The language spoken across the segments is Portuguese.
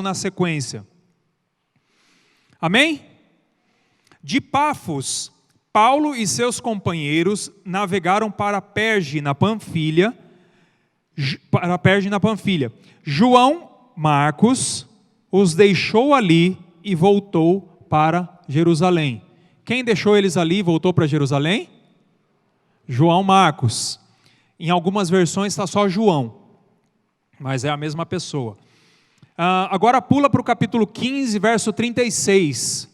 na sequência. Amém? De Pafos, Paulo e seus companheiros navegaram para Perge, na Panfilha. João Marcos os deixou ali e voltou para Jerusalém. Quem deixou eles ali e voltou para Jerusalém? João Marcos. Em algumas versões está só João, mas é a mesma pessoa. Agora pula para o capítulo 15, verso 36.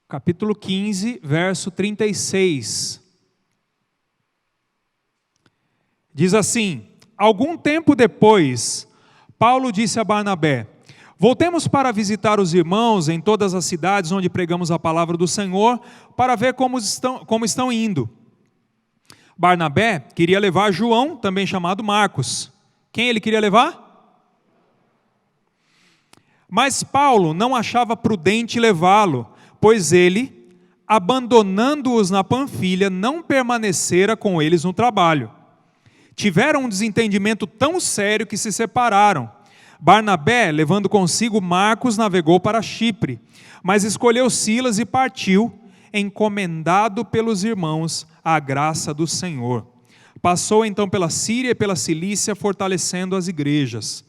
Capítulo 15, verso 36. Diz assim: algum tempo depois, Paulo disse a Barnabé: voltemos para visitar os irmãos em todas as cidades onde pregamos a palavra do Senhor, para ver como estão indo. Barnabé queria levar João, também chamado Marcos. Quem ele queria levar? Mas Paulo não achava prudente levá-lo, pois ele, abandonando-os na Panfilha, não permanecera com eles no trabalho. Tiveram um desentendimento tão sério que se separaram. Barnabé, levando consigo Marcos, navegou para Chipre, mas escolheu Silas e partiu, encomendado pelos irmãos à graça do Senhor. Passou então pela Síria e pela Cilícia, fortalecendo as igrejas.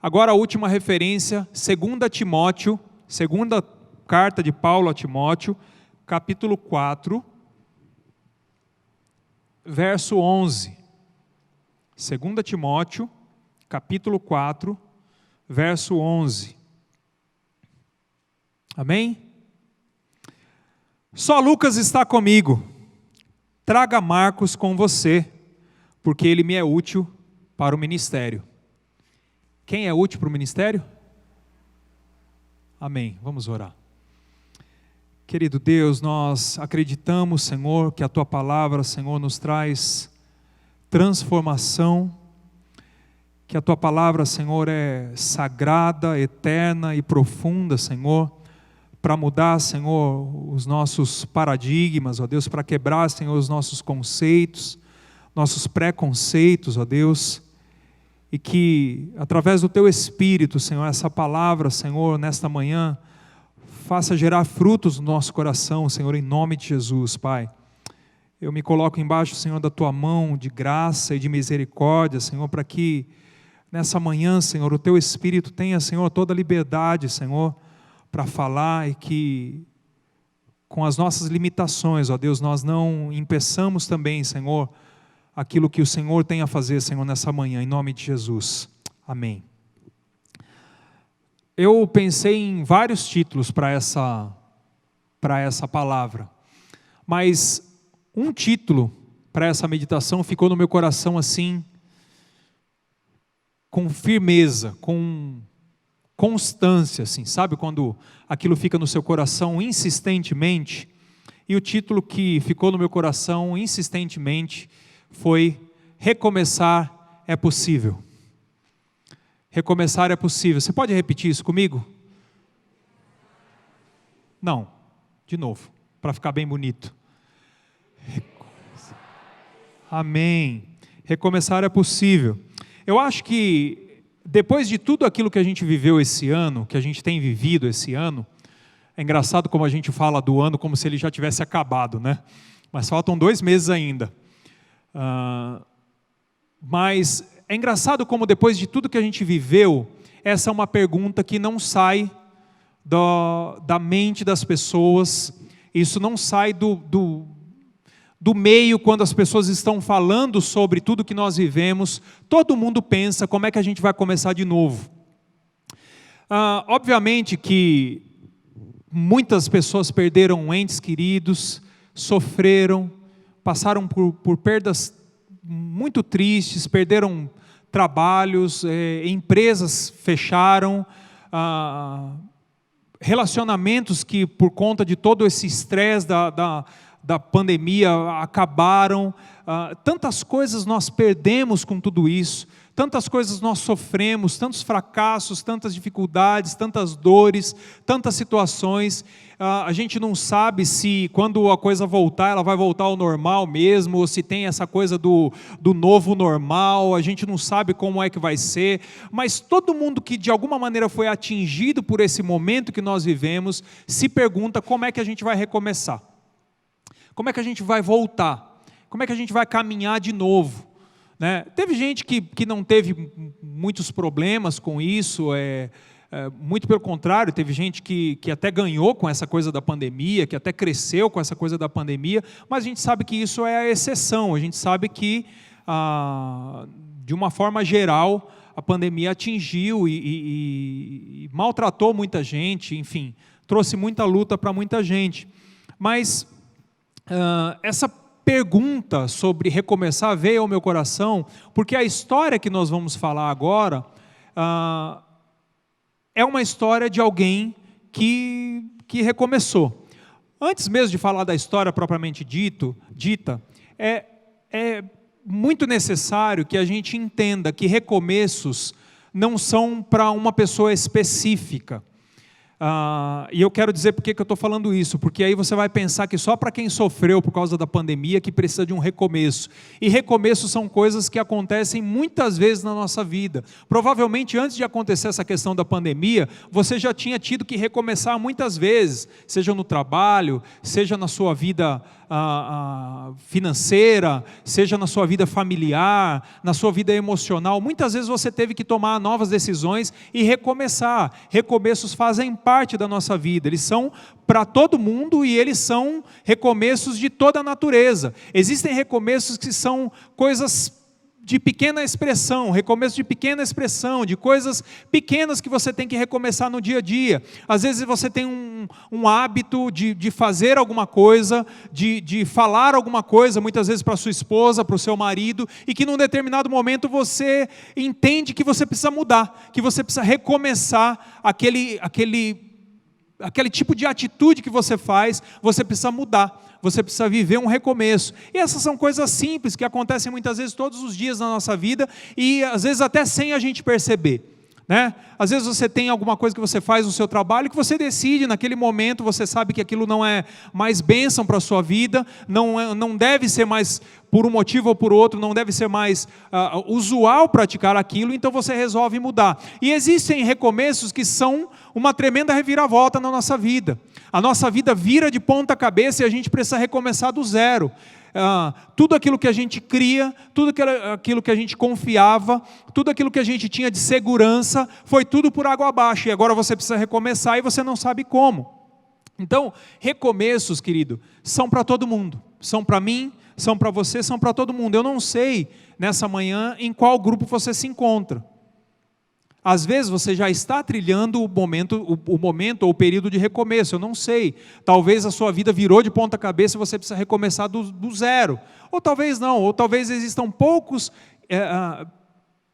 Agora a última referência, 2 Timóteo, segunda carta de Paulo a Timóteo, capítulo 4, verso 11. 2 Timóteo, capítulo 4, verso 11. Amém? Só Lucas está comigo. Traga Marcos com você, porque ele me é útil para o ministério. Quem é útil para o ministério? Amém. Vamos orar. Querido Deus, nós acreditamos, Senhor, que a Tua palavra, Senhor, nos traz transformação, que a Tua palavra, Senhor, é sagrada, eterna e profunda, Senhor, para mudar, Senhor, os nossos paradigmas, ó Deus, para quebrar, Senhor, os nossos conceitos, nossos preconceitos, ó Deus, e que através do Teu Espírito, Senhor, essa palavra, Senhor, nesta manhã, faça gerar frutos no nosso coração, Senhor, em nome de Jesus, Pai. Eu me coloco embaixo, Senhor, da Tua mão de graça e de misericórdia, Senhor, para que nessa manhã, Senhor, o Teu Espírito tenha, Senhor, toda a liberdade, Senhor, para falar, e que com as nossas limitações, ó Deus, nós não impeçamos também, Senhor, aquilo que o Senhor tem a fazer, Senhor, nessa manhã, em nome de Jesus. Amém. Eu pensei em vários títulos para essa palavra, mas um título para essa meditação ficou no meu coração assim, com firmeza, com constância, assim, sabe quando aquilo fica no seu coração insistentemente? E o título que ficou no meu coração insistentemente foi Recomeçar é Possível. Recomeçar é possível. Você pode repetir isso comigo? Não, de novo, para ficar bem bonito. Amém. Recomeçar é possível. Eu acho que depois de tudo aquilo que a gente viveu esse ano, que a gente tem vivido esse ano, é engraçado como a gente fala do ano como se ele já tivesse acabado, né? Mas faltam 2 meses ainda. Mas é engraçado como depois de tudo que a gente viveu, essa é uma pergunta que não sai da mente das pessoas, isso não sai do meio quando as pessoas estão falando sobre tudo que nós vivemos. Todo mundo pensa como é que a gente vai começar de novo. Obviamente que muitas pessoas perderam entes queridos, sofreram, passaram por perdas muito tristes, perderam trabalhos, empresas fecharam, relacionamentos que por conta de todo esse estresse da pandemia acabaram, tantas coisas nós perdemos com tudo isso, tantas coisas nós sofremos, tantos fracassos, tantas dificuldades, tantas dores, tantas situações. A gente não sabe se quando a coisa voltar, ela vai voltar ao normal mesmo, ou se tem essa coisa do novo normal, a gente não sabe como é que vai ser, mas todo mundo que de alguma maneira foi atingido por esse momento que nós vivemos, se pergunta como é que a gente vai recomeçar, como é que a gente vai voltar, como é que a gente vai caminhar de novo, né? Teve gente que não teve muitos problemas com isso, muito pelo contrário, teve gente que até ganhou com essa coisa da pandemia, que até cresceu com essa coisa da pandemia, mas a gente sabe que isso é a exceção, a gente sabe que, de uma forma geral, a pandemia atingiu e maltratou muita gente, enfim, trouxe muita luta para muita gente. Mas essa pergunta sobre recomeçar veio ao meu coração, porque a história que nós vamos falar agora é uma história de alguém que recomeçou. Antes mesmo de falar da história propriamente dita, é muito necessário que a gente entenda que recomeços não são para uma pessoa específica. E eu quero dizer por que eu estou falando isso, porque aí você vai pensar que só para quem sofreu por causa da pandemia que precisa de um recomeço, e recomeços são coisas que acontecem muitas vezes na nossa vida. Provavelmente antes de acontecer essa questão da pandemia, você já tinha tido que recomeçar muitas vezes, seja no trabalho, seja na sua vida financeira, seja na sua vida familiar, na sua vida emocional. Muitas vezes você teve que tomar novas decisões e recomeçar. Recomeços fazem parte da nossa vida, eles são para todo mundo e eles são recomeços de toda a natureza. Existem recomeços que são coisas de pequena expressão, recomeço de pequena expressão, de coisas pequenas que você tem que recomeçar no dia a dia. Às vezes você tem um hábito de fazer alguma coisa, de falar alguma coisa, muitas vezes para sua esposa, para o seu marido, e que num determinado momento você entende que você precisa mudar, que você precisa recomeçar aquele tipo de atitude que você faz, você precisa mudar. Você precisa viver um recomeço. E essas são coisas simples que acontecem muitas vezes todos os dias na nossa vida e às vezes até sem a gente perceber, né? Às vezes você tem alguma coisa que você faz no seu trabalho que você decide naquele momento, você sabe que aquilo não é mais bênção para a sua vida, não deve ser mais, por um motivo ou por outro, não deve ser mais usual praticar aquilo, então você resolve mudar. E existem recomeços que são uma tremenda reviravolta na nossa vida. A nossa vida vira de ponta cabeça e a gente precisa recomeçar do zero. Tudo aquilo que a gente cria, tudo aquilo que a gente confiava, tudo aquilo que a gente tinha de segurança, foi tudo por água abaixo, e agora você precisa recomeçar e você não sabe como. Então, recomeços, querido, são para todo mundo, são para mim, são para você, são para todo mundo. Eu não sei, nessa manhã, em qual grupo você se encontra. Às vezes você já está trilhando o momento ou o período de recomeço, eu não sei. Talvez a sua vida virou de ponta cabeça e você precisa recomeçar do zero. Ou talvez não, ou talvez existam poucos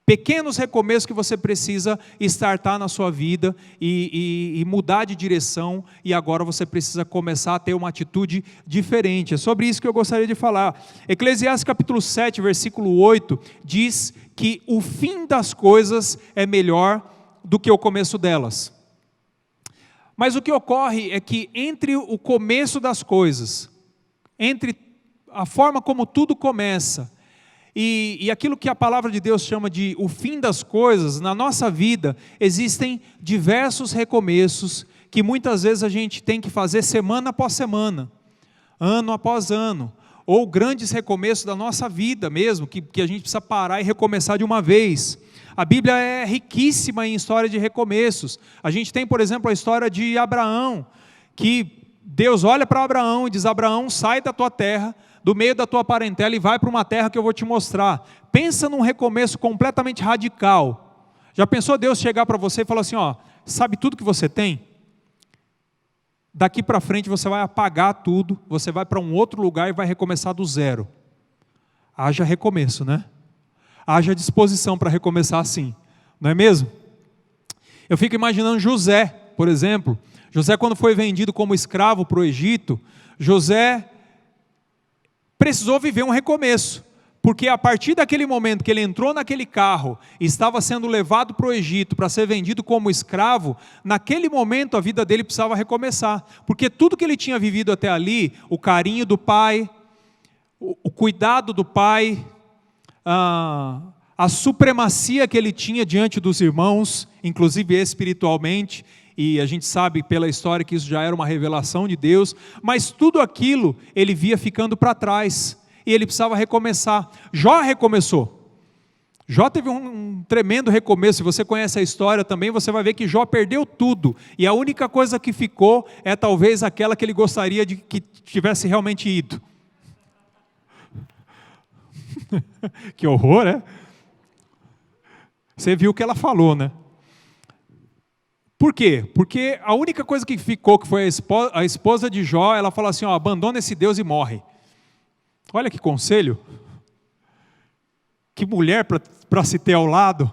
pequenos recomeços que você precisa startar na sua vida e mudar de direção, e agora você precisa começar a ter uma atitude diferente. É sobre isso que eu gostaria de falar. Eclesiastes capítulo 7, versículo 8, diz que o fim das coisas é melhor do que o começo delas. Mas o que ocorre é que entre o começo das coisas, entre a forma como tudo começa, e aquilo que a palavra de Deus chama de o fim das coisas, na nossa vida existem diversos recomeços que muitas vezes a gente tem que fazer semana após semana, ano após ano, ou grandes recomeços da nossa vida mesmo, que a gente precisa parar e recomeçar de uma vez. A Bíblia é riquíssima em história de recomeços. A gente tem, por exemplo, a história de Abraão, que Deus olha para Abraão e diz: Abraão, sai da tua terra, do meio da tua parentela e vai para uma terra que eu vou te mostrar. Pensa num recomeço completamente radical. Já pensou Deus chegar para você e falar assim: sabe tudo que você tem? Daqui para frente você vai apagar tudo, você vai para um outro lugar e vai recomeçar do zero. Haja recomeço, né? Haja disposição para recomeçar assim, não é mesmo? Eu fico imaginando José, por exemplo. José, quando foi vendido como escravo para o Egito, José precisou viver um recomeço, Porque a partir daquele momento que ele entrou naquele carro e estava sendo levado para o Egito para ser vendido como escravo, naquele momento a vida dele precisava recomeçar. Porque tudo que ele tinha vivido até ali, o carinho do pai, o cuidado do pai, a supremacia que ele tinha diante dos irmãos, inclusive espiritualmente, e a gente sabe pela história que isso já era uma revelação de Deus, mas tudo aquilo ele via ficando para trás, e ele precisava recomeçar. Jó recomeçou. Jó teve um tremendo recomeço. Se você conhece a história também, você vai ver que Jó perdeu tudo, e a única coisa que ficou é talvez aquela que ele gostaria de que tivesse realmente ido. Que horror, né? Você viu o que ela falou, né? Por quê? Porque a única coisa que ficou, que foi a esposa de Jó, ela falou assim, abandona esse Deus e morre. Olha que conselho. Que mulher para se ter ao lado.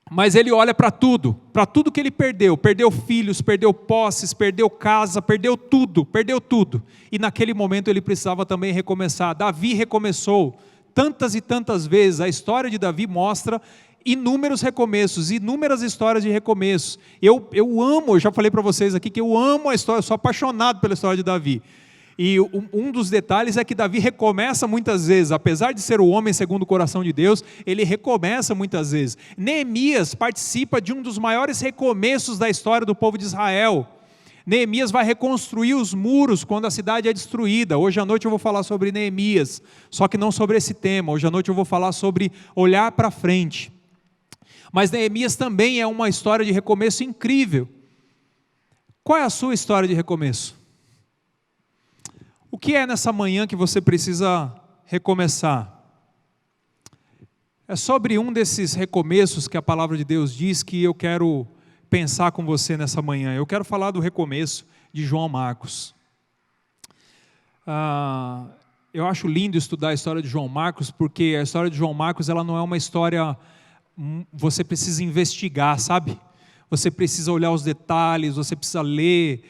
Mas ele olha para tudo que ele perdeu. Perdeu filhos, perdeu posses, perdeu casa, perdeu tudo. E naquele momento ele precisava também recomeçar. Davi recomeçou tantas e tantas vezes. A história de Davi mostra inúmeros recomeços, inúmeras histórias de recomeços. Eu amo, eu já falei para vocês aqui que eu amo a história, eu sou apaixonado pela história de Davi. E um dos detalhes é que Davi recomeça muitas vezes, apesar de ser o homem segundo o coração de Deus, ele recomeça muitas vezes. Neemias participa de um dos maiores recomeços da história do povo de Israel. Neemias vai reconstruir os muros quando a cidade é destruída. Hoje à noite eu vou falar sobre Neemias, só que não sobre esse tema. Hoje à noite eu vou falar sobre olhar para frente. Mas Neemias também é uma história de recomeço incrível. Qual é a sua história de recomeço? O que é nessa manhã que você precisa recomeçar? É sobre um desses recomeços que a palavra de Deus diz que eu quero pensar com você nessa manhã. Eu quero falar do recomeço de João Marcos. Eu acho lindo estudar a história de João Marcos, porque a história de João Marcos ela não é uma história, você precisa investigar, sabe? Você precisa olhar os detalhes, você precisa ler,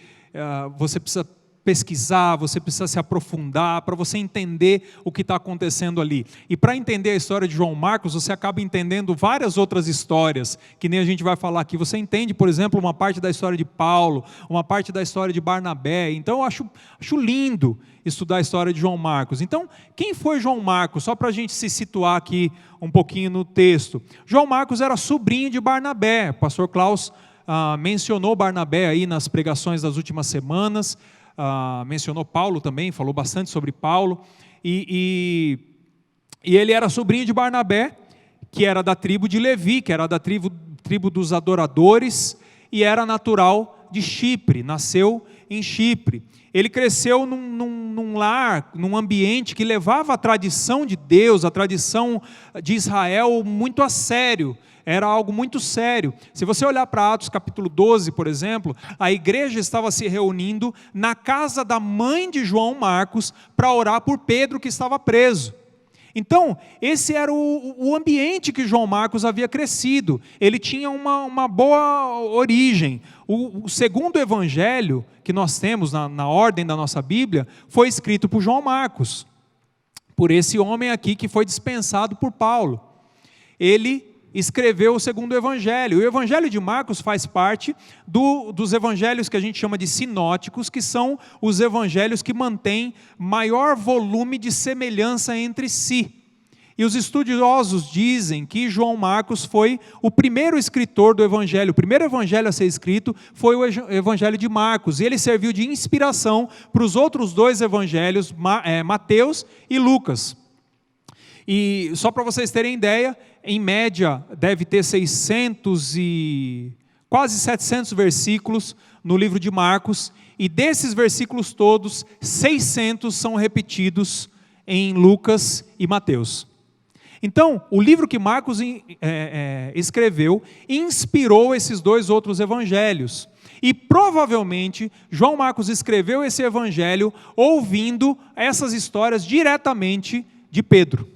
você precisa pesquisar, você precisa se aprofundar para você entender o que está acontecendo ali. E para entender a história de João Marcos, você acaba entendendo várias outras histórias, que nem a gente vai falar aqui. Você entende, por exemplo, uma parte da história de Paulo, uma parte da história de Barnabé. Então eu acho lindo estudar a história de João Marcos. Então, quem foi João Marcos? Só para a gente se situar aqui um pouquinho no texto. João Marcos era sobrinho de Barnabé. O pastor Klaus mencionou Barnabé aí nas pregações das últimas semanas. Mencionou Paulo também, falou bastante sobre Paulo, e ele era sobrinho de Barnabé, que era da tribo de Levi, que era da tribo dos adoradores, e era natural de Chipre, nasceu em Chipre. Ele cresceu num lar, num ambiente que levava a tradição de Deus, a tradição de Israel muito a sério. Era algo muito sério. Se você olhar para Atos capítulo 12, por exemplo, a igreja estava se reunindo na casa da mãe de João Marcos para orar por Pedro, que estava preso. Então, esse era o ambiente que João Marcos havia crescido. Ele tinha uma boa origem. O segundo evangelho que nós temos na ordem da nossa Bíblia foi escrito por João Marcos, por esse homem aqui que foi dispensado por Paulo. Ele escreveu o segundo evangelho. O evangelho de Marcos faz parte dos evangelhos que a gente chama de sinóticos, que são os evangelhos que mantêm maior volume de semelhança entre si. E os estudiosos dizem que João Marcos foi o primeiro escritor do evangelho. O primeiro evangelho a ser escrito foi o evangelho de Marcos. E ele serviu de inspiração para os outros dois evangelhos, Mateus e Lucas. E só para vocês terem ideia, em média deve ter quase 700 versículos no livro de Marcos, e desses versículos todos, 600 são repetidos em Lucas e Mateus. Então, o livro que Marcos escreveu inspirou esses dois outros evangelhos. E provavelmente João Marcos escreveu esse evangelho ouvindo essas histórias diretamente de Pedro.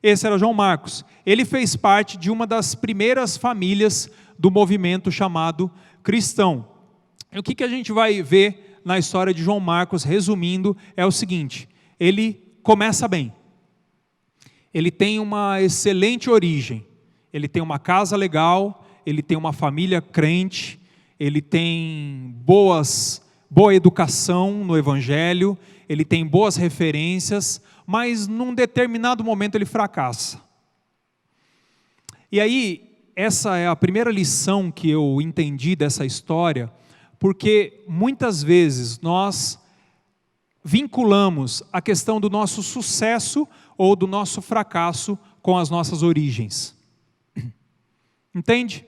Esse era João Marcos. Ele fez parte de uma das primeiras famílias do movimento chamado cristão. E o que a gente vai ver na história de João Marcos, resumindo, é o seguinte: ele começa bem. Ele tem uma excelente origem. Ele tem uma casa legal, ele tem uma família crente, ele tem boa educação no Evangelho, ele tem boas referências, mas num determinado momento ele fracassa. E aí, essa é a primeira lição que eu entendi dessa história, porque muitas vezes nós vinculamos a questão do nosso sucesso ou do nosso fracasso com as nossas origens. Entende?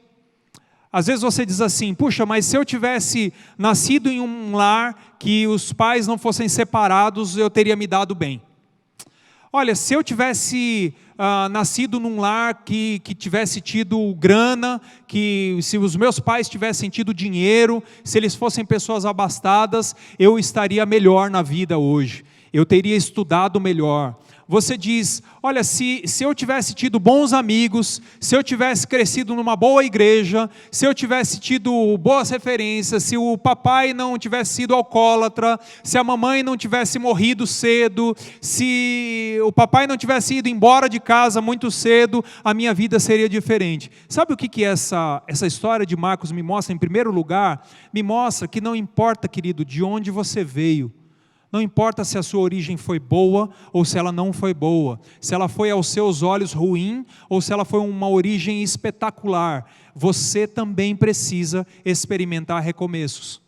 Às vezes você diz assim, puxa, mas se eu tivesse nascido em um lar que os pais não fossem separados, eu teria me dado bem. Olha, se eu tivesse nascido num lar que tivesse tido grana, que se os meus pais tivessem tido dinheiro, se eles fossem pessoas abastadas, eu estaria melhor na vida hoje. Eu teria estudado melhor. Você diz, olha, se eu tivesse tido bons amigos, se eu tivesse crescido numa boa igreja, se eu tivesse tido boas referências, se o papai não tivesse sido alcoólatra, se a mamãe não tivesse morrido cedo, se o papai não tivesse ido embora de casa muito cedo, a minha vida seria diferente. Sabe o que essa história de Marcos me mostra? Em primeiro lugar, me mostra que não importa, querido, de onde você veio. Não importa se a sua origem foi boa ou se ela não foi boa, se ela foi aos seus olhos ruim ou se ela foi uma origem espetacular, você também precisa experimentar recomeços.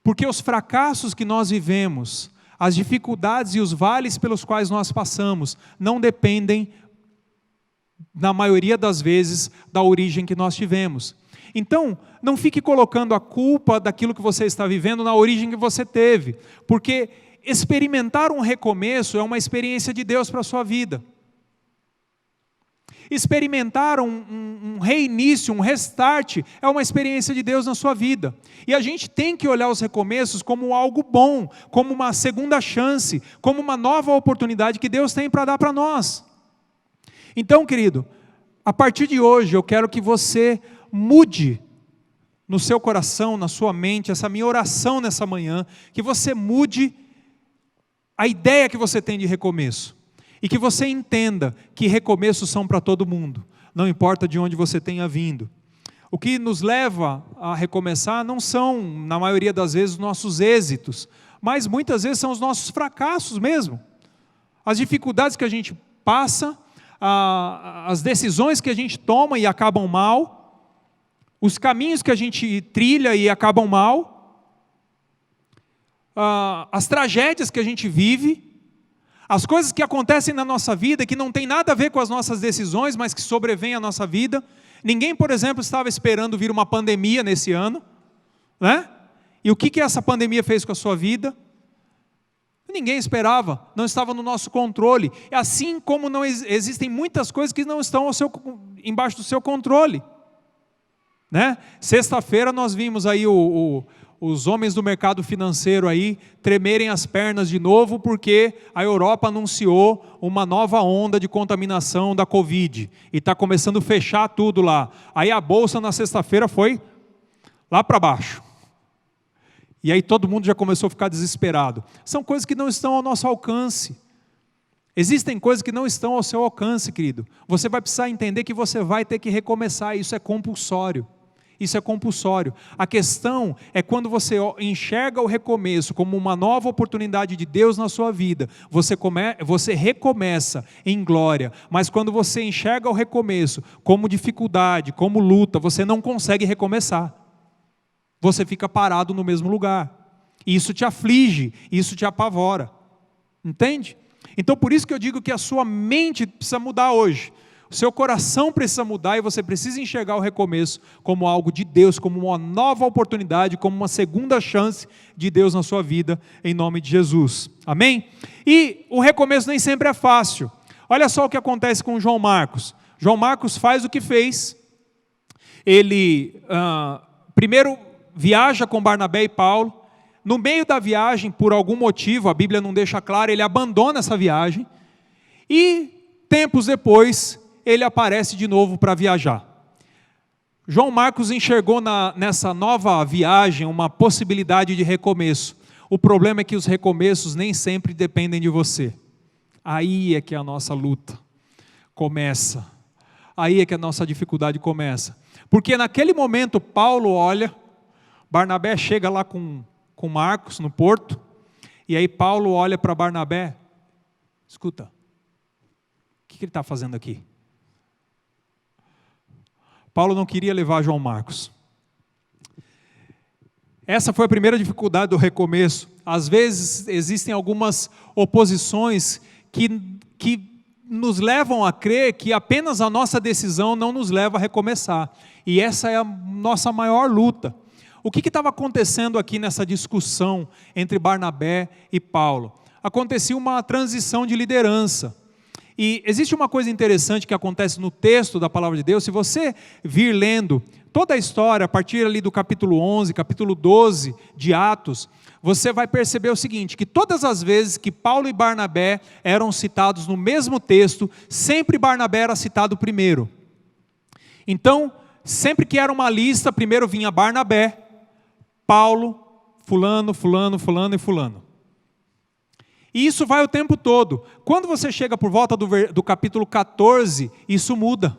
Porque os fracassos que nós vivemos, as dificuldades e os vales pelos quais nós passamos, não dependem, na maioria das vezes, da origem que nós tivemos. Então, não fique colocando a culpa daquilo que você está vivendo na origem que você teve, porque experimentar um recomeço é uma experiência de Deus para a sua vida. Experimentar um reinício, um restart, é uma experiência de Deus na sua vida. E a gente tem que olhar os recomeços como algo bom, como uma segunda chance, como uma nova oportunidade que Deus tem para dar para nós. Então, querido, a partir de hoje eu quero que você mude no seu coração, na sua mente, essa minha oração nessa manhã, que você mude a ideia que você tem de recomeço. E que você entenda que recomeços são para todo mundo, não importa de onde você tenha vindo. O que nos leva a recomeçar não são, na maioria das vezes, os nossos êxitos, mas muitas vezes são os nossos fracassos mesmo. As dificuldades que a gente passa, as decisões que a gente toma e acabam mal, os caminhos que a gente trilha e acabam mal, as tragédias que a gente vive, as coisas que acontecem na nossa vida que não tem nada a ver com as nossas decisões, mas que sobrevêm à nossa vida. Ninguém, por exemplo, estava esperando vir uma pandemia nesse ano, né? E o que essa pandemia fez com a sua vida? Ninguém esperava, não estava no nosso controle. Assim como não existem muitas coisas que não estão embaixo do seu controle. Né? Sexta-feira nós vimos aí os homens do mercado financeiro aí tremerem as pernas de novo porque a Europa anunciou uma nova onda de contaminação da Covid e está começando a fechar tudo lá. Aí a bolsa na sexta-feira foi lá para baixo. E aí todo mundo já começou a ficar desesperado. São coisas que não estão ao nosso alcance. Existem coisas que não estão ao seu alcance, querido. Você vai precisar entender que você vai ter que recomeçar, isso é compulsório. Isso é compulsório. A questão é quando você enxerga o recomeço como uma nova oportunidade de Deus na sua vida, você recomeça em glória, mas quando você enxerga o recomeço como dificuldade, como luta, você não consegue recomeçar. Você fica parado no mesmo lugar. Isso te aflige, isso te apavora. Entende? Então por isso que eu digo que a sua mente precisa mudar hoje. O seu coração precisa mudar e você precisa enxergar o recomeço como algo de Deus, como uma nova oportunidade, como uma segunda chance de Deus na sua vida, em nome de Jesus. Amém? E o recomeço nem sempre é fácil. Olha só o que acontece com João Marcos. João Marcos faz o que fez. Ele primeiro viaja com Barnabé e Paulo. No meio da viagem, por algum motivo, a Bíblia não deixa claro, ele abandona essa viagem. E tempos depois, ele aparece de novo para viajar. João Marcos enxergou nessa nova viagem uma possibilidade de recomeço, O problema é que os recomeços nem sempre dependem de você. Aí é que a nossa luta começa. Aí é que a nossa dificuldade começa. Porque naquele momento Paulo olha, Barnabé chega lá com Marcos no porto, e aí Paulo olha para Barnabé, escuta, o que ele está fazendo aqui? Paulo não queria levar João Marcos. Essa foi a primeira dificuldade do recomeço. Às vezes existem algumas oposições que nos levam a crer que apenas a nossa decisão não nos leva a recomeçar. E essa é a nossa maior luta. O que estava acontecendo aqui nessa discussão entre Barnabé e Paulo? Acontecia uma transição de liderança. E existe uma coisa interessante que acontece no texto da palavra de Deus. Se você vir lendo toda a história, a partir ali do capítulo 11, capítulo 12 de Atos, você vai perceber o seguinte, que todas as vezes que Paulo e Barnabé eram citados no mesmo texto, sempre Barnabé era citado primeiro. Então, sempre que era uma lista, primeiro vinha Barnabé, Paulo, fulano, fulano, fulano e fulano. E isso vai o tempo todo. Quando você chega por volta do capítulo 14, isso muda.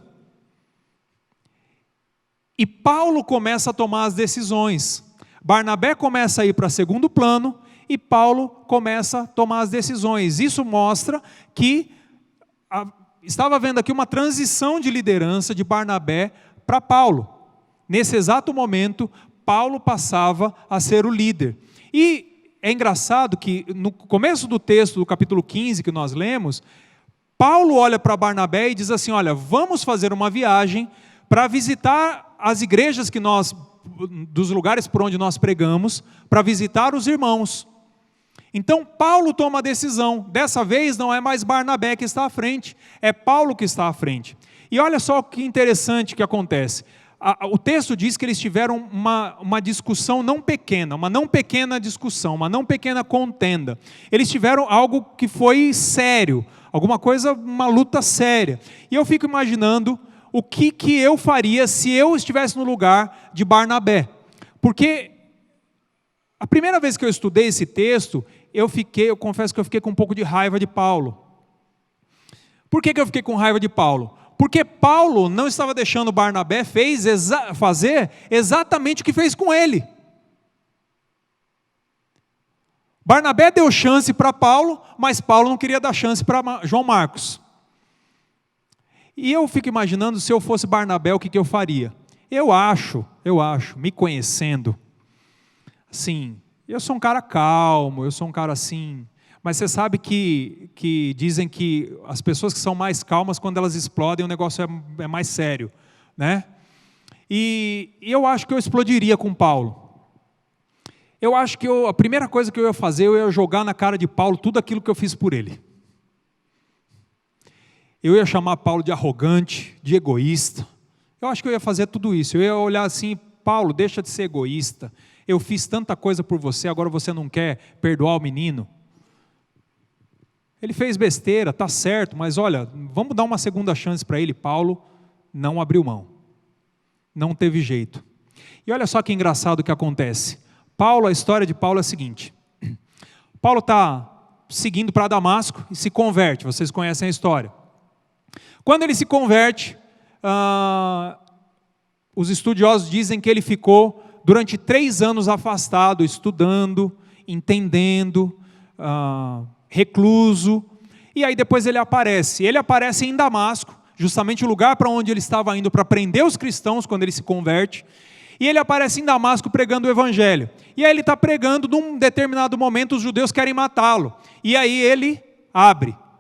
E Paulo começa a tomar as decisões. Barnabé começa a ir para segundo plano e Paulo começa a tomar as decisões. Isso mostra que estava havendo aqui uma transição de liderança de Barnabé para Paulo. Nesse exato momento, Paulo passava a ser o líder. E é engraçado que no começo do texto do capítulo 15 que nós lemos, Paulo olha para Barnabé e diz assim, olha, vamos fazer uma viagem para visitar as igrejas dos lugares por onde nós pregamos, para visitar os irmãos. Então Paulo toma a decisão, dessa vez não é mais Barnabé que está à frente, é Paulo que está à frente. E olha só que interessante que acontece. O texto diz que eles tiveram uma discussão não pequena, uma não pequena discussão, uma não pequena contenda. Eles tiveram algo que foi sério, alguma coisa, uma luta séria. E eu fico imaginando o que eu faria se eu estivesse no lugar de Barnabé. Porque a primeira vez que eu estudei esse texto, eu confesso que eu fiquei com um pouco de raiva de Paulo. Por que eu fiquei com raiva de Paulo? Porque Paulo não estava deixando Barnabé fazer exatamente o que fez com ele. Barnabé deu chance para Paulo, mas Paulo não queria dar chance para João Marcos. E eu fico imaginando, se eu fosse Barnabé, o que eu faria? Eu acho, me conhecendo, assim, eu sou um cara calmo, eu sou um cara assim, mas você sabe que dizem que as pessoas que são mais calmas, quando elas explodem, o negócio é mais sério, né? E eu acho que eu explodiria com Paulo. Eu acho que a primeira coisa que eu ia fazer, eu ia jogar na cara de Paulo tudo aquilo que eu fiz por ele. Eu ia chamar Paulo de arrogante, de egoísta. Eu acho que eu ia fazer tudo isso. Eu ia olhar assim, Paulo, deixa de ser egoísta. Eu fiz tanta coisa por você, agora você não quer perdoar o menino. Ele fez besteira, está certo, mas olha, vamos dar uma segunda chance para ele. Paulo não abriu mão. Não teve jeito. E olha só que engraçado o que acontece. A história de Paulo é a seguinte. Paulo está seguindo para Damasco e se converte. Vocês conhecem a história. Quando ele se converte, os estudiosos dizem que ele ficou durante 3 anos afastado, estudando, entendendo, recluso, e aí depois ele aparece em Damasco, justamente o lugar para onde ele estava indo para prender os cristãos quando ele se converte, e ele aparece em Damasco pregando o evangelho, e aí ele está pregando, num determinado momento os judeus querem matá-lo, e aí ele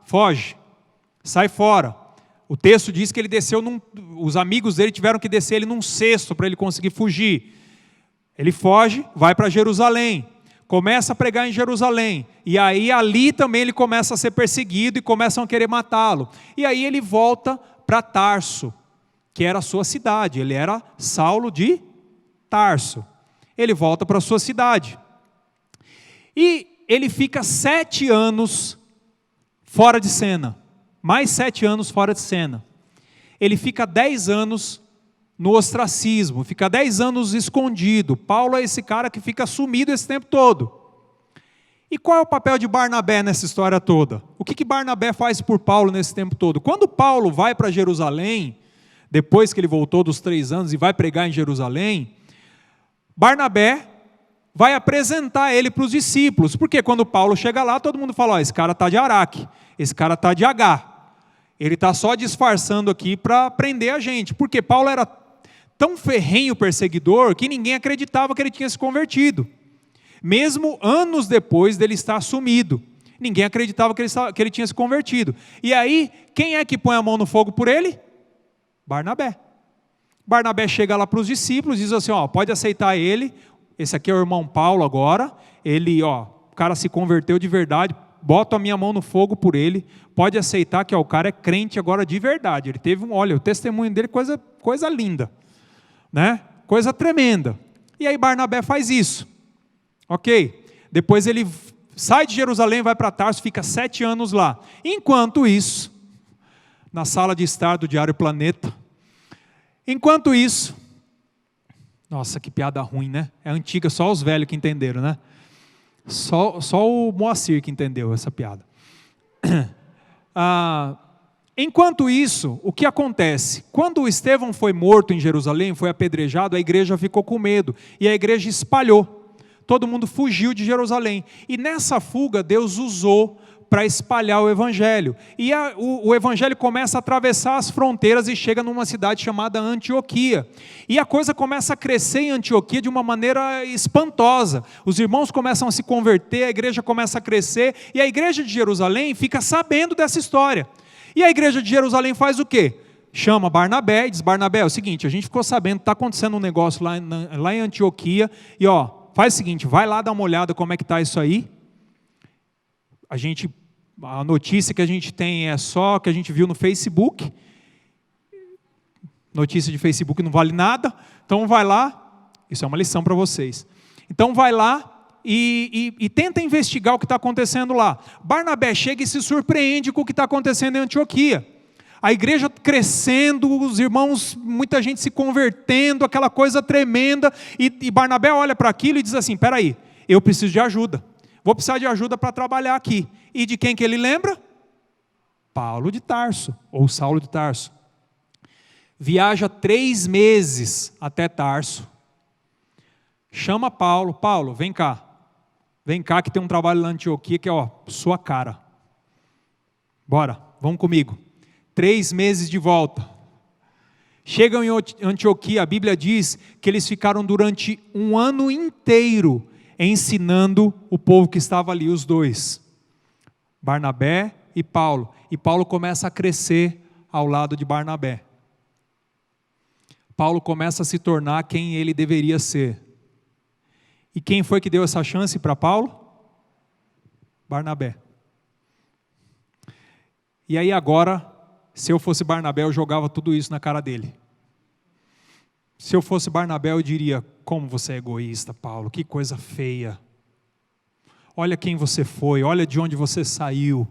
foge, sai fora. O texto diz que ele desceu, os amigos dele tiveram que descer ele num cesto para ele conseguir fugir. Ele foge, vai para Jerusalém, começa a pregar em Jerusalém, e aí ali também ele começa a ser perseguido e começam a querer matá-lo. E aí ele volta para Tarso, que era a sua cidade, ele era Saulo de Tarso. Ele volta para a sua cidade. E ele fica 7 anos fora de cena. Mais 7 anos fora de cena. Ele fica 10 anos no ostracismo, fica 10 anos escondido. Paulo é esse cara que fica sumido esse tempo todo. E qual é o papel de Barnabé nessa história toda? O que Barnabé faz por Paulo nesse tempo todo? Quando Paulo vai para Jerusalém, depois que ele voltou dos 3 anos e vai pregar em Jerusalém, Barnabé vai apresentar ele para os discípulos, porque quando Paulo chega lá, todo mundo fala, esse cara está de Araque, esse cara está de H, ele está só disfarçando aqui para prender a gente, porque Paulo era tão ferrenho perseguidor que ninguém acreditava que ele tinha se convertido, mesmo anos depois dele estar sumido, ninguém acreditava que ele tinha se convertido. E aí, quem é que põe a mão no fogo por ele? Barnabé. Barnabé chega lá para os discípulos e diz assim, pode aceitar ele, esse aqui é o irmão Paulo agora, ele, o cara se converteu de verdade, boto a minha mão no fogo por ele, pode aceitar que o cara é crente agora de verdade, ele teve o testemunho dele, coisa linda, né? Coisa tremenda. E aí Barnabé faz isso, ok? Depois ele sai de Jerusalém, vai para Tarso, fica 7 anos lá. Enquanto isso, na sala de estar do Diário Planeta, enquanto isso, nossa, que piada ruim, né? É antiga, só os velhos que entenderam, né? Só o Moacir que entendeu essa piada. Enquanto isso, o que acontece? Quando Estevão foi morto em Jerusalém, foi apedrejado, a igreja ficou com medo, e a igreja espalhou. Todo mundo fugiu de Jerusalém. E nessa fuga, Deus usou para espalhar o evangelho. E o evangelho começa a atravessar as fronteiras e chega numa cidade chamada Antioquia. E a coisa começa a crescer em Antioquia de uma maneira espantosa. Os irmãos começam a se converter, a igreja começa a crescer, e a igreja de Jerusalém fica sabendo dessa história. E a igreja de Jerusalém faz o quê? Chama Barnabé e diz, Barnabé, é o seguinte, a gente ficou sabendo que está acontecendo um negócio lá em Antioquia, e faz o seguinte, vai lá dar uma olhada como é que está isso aí. A notícia que a gente tem é só que a gente viu no Facebook. Notícia de Facebook não vale nada. Então vai lá, isso é uma lição para vocês. Então vai lá e tenta investigar o que está acontecendo lá. Barnabé chega e se surpreende com o que está acontecendo em Antioquia. A igreja crescendo, os irmãos, muita gente se convertendo, aquela coisa tremenda. E Barnabé olha para aquilo e diz assim, espera aí, eu preciso de ajuda. Vou precisar de ajuda para trabalhar aqui. E de quem que ele lembra? Paulo de Tarso, ou Saulo de Tarso. Viaja 3 meses até Tarso. Chama Paulo, Paulo, vem cá que tem um trabalho lá em Antioquia que é sua cara. Bora, vamos comigo. 3 meses de volta. Chegam em Antioquia, a Bíblia diz que eles ficaram durante 1 ano inteiro ensinando o povo que estava ali, os dois, Barnabé e Paulo. E Paulo começa a crescer ao lado de Barnabé. Paulo começa a se tornar quem ele deveria ser. E quem foi que deu essa chance para Paulo? Barnabé. E aí agora, se eu fosse Barnabé, eu jogava tudo isso na cara dele. Se eu fosse Barnabé, eu diria, como você é egoísta, Paulo, que coisa feia. Olha quem você foi, olha de onde você saiu.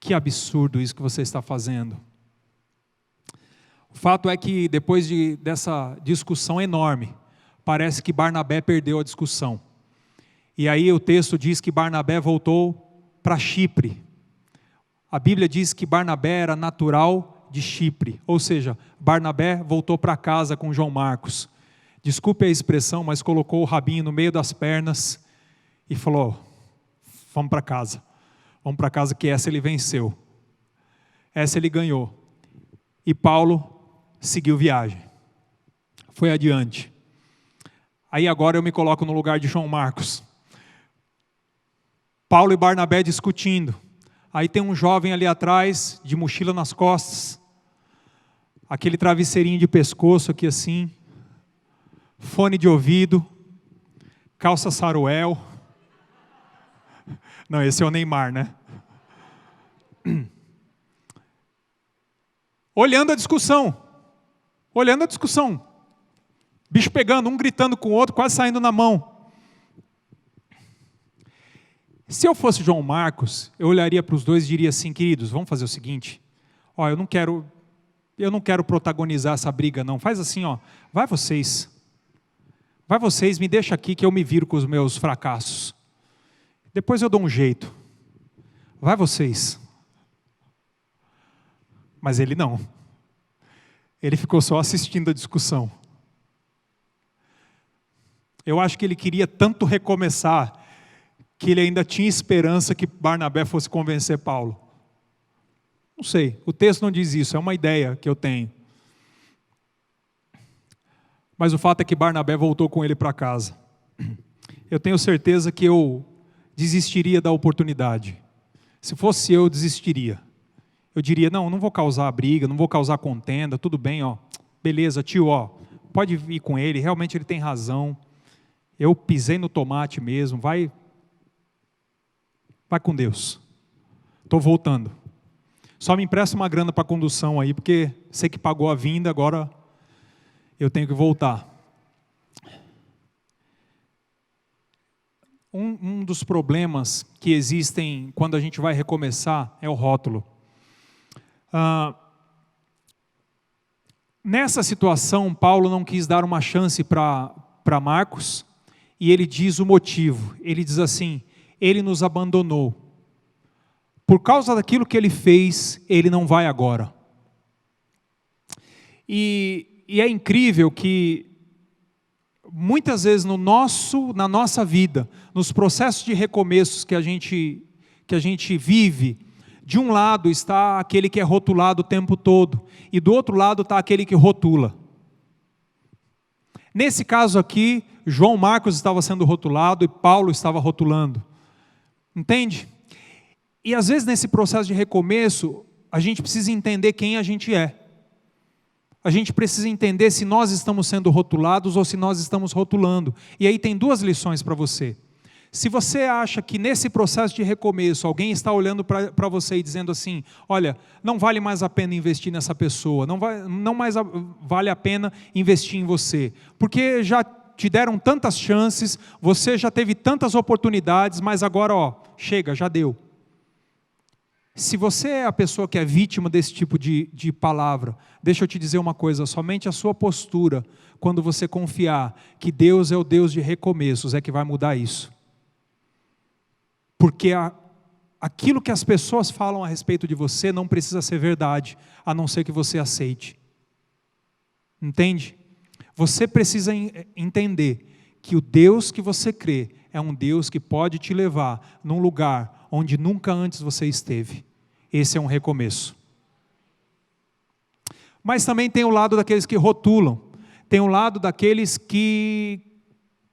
Que absurdo isso que você está fazendo. O fato é que depois dessa discussão enorme, parece que Barnabé perdeu a discussão. E aí o texto diz que Barnabé voltou para Chipre. A Bíblia diz que Barnabé era natural de Chipre, ou seja, Barnabé voltou para casa com João Marcos. Desculpe a expressão, mas colocou o rabinho no meio das pernas e falou, vamos para casa que essa ele venceu, essa ele ganhou. E Paulo seguiu viagem, foi adiante. Aí agora eu me coloco no lugar de João Marcos. Paulo e Barnabé discutindo. Aí tem um jovem ali atrás, de mochila nas costas, aquele travesseirinho de pescoço aqui assim, fone de ouvido, calça saruel. Não, esse é o Neymar, né? Olhando a discussão. Bicho pegando, um gritando com o outro, quase saindo na mão. Se eu fosse João Marcos, eu olharia para os dois e diria assim, queridos, vamos fazer o seguinte, eu não quero protagonizar essa briga não, faz assim, vai vocês, me deixa aqui que eu me viro com os meus fracassos. Depois eu dou um jeito. Vai vocês. Mas ele não. Ele ficou só assistindo a discussão. Eu acho que ele queria tanto recomeçar que ele ainda tinha esperança que Barnabé fosse convencer Paulo. Não sei, o texto não diz isso, é uma ideia que eu tenho. Mas o fato é que Barnabé voltou com ele para casa. Eu tenho certeza que eu desistiria da oportunidade. Se fosse eu desistiria. Eu diria, não vou causar briga, não vou causar contenda, tudo bem, ó. Beleza, tio, ó, pode ir com ele, realmente ele tem razão. Eu pisei no tomate mesmo, vai com Deus. Estou voltando. Só me empresta uma grana para a condução aí, porque sei que pagou a vinda, agora eu tenho que voltar. Um dos problemas que existem quando a gente vai recomeçar é o rótulo. Nessa situação, Paulo não quis dar uma chance para Marcos, e ele diz o motivo. Ele diz assim, ele nos abandonou. Por causa daquilo que ele fez, ele não vai agora. E é incrível que muitas vezes na nossa vida, nos processos de recomeços que a gente vive, de um lado está aquele que é rotulado o tempo todo, e do outro lado está aquele que rotula. Nesse caso aqui, João Marcos estava sendo rotulado e Paulo estava rotulando. Entende? E às vezes nesse processo de recomeço, a gente precisa entender quem a gente é. A gente precisa entender se nós estamos sendo rotulados ou se nós estamos rotulando. E aí tem duas lições para você. Se você acha que nesse processo de recomeço, alguém está olhando para você e dizendo assim, olha, não vale mais a pena investir nessa pessoa, não mais vale a pena investir em você, porque já te deram tantas chances, você já teve tantas oportunidades, mas agora, chega, já deu. Se você é a pessoa que é vítima desse tipo de palavra, deixa eu te dizer uma coisa, somente a sua postura, quando você confiar que Deus é o Deus de recomeços, é que vai mudar isso. Porque aquilo que as pessoas falam a respeito de você não precisa ser verdade, a não ser que você aceite. Entende? Você precisa entender que o Deus que você crê é um Deus que pode te levar num lugar onde nunca antes você esteve. Esse é um recomeço. Mas também tem o lado daqueles que rotulam, tem o lado daqueles que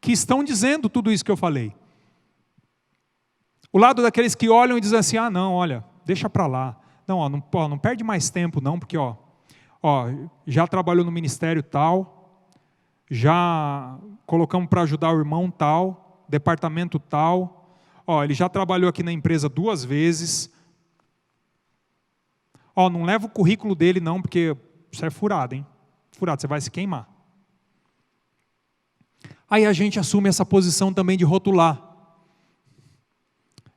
estão dizendo tudo isso que eu falei. O lado daqueles que olham e dizem assim, não, olha, deixa para lá. Não perde mais tempo não, porque já trabalhou no ministério tal, já colocamos para ajudar o irmão tal, departamento tal, ele já trabalhou aqui na empresa 2 vezes. Não leva o currículo dele não, porque isso é furado, hein? Furado, você vai se queimar. Aí a gente assume essa posição também de rotular.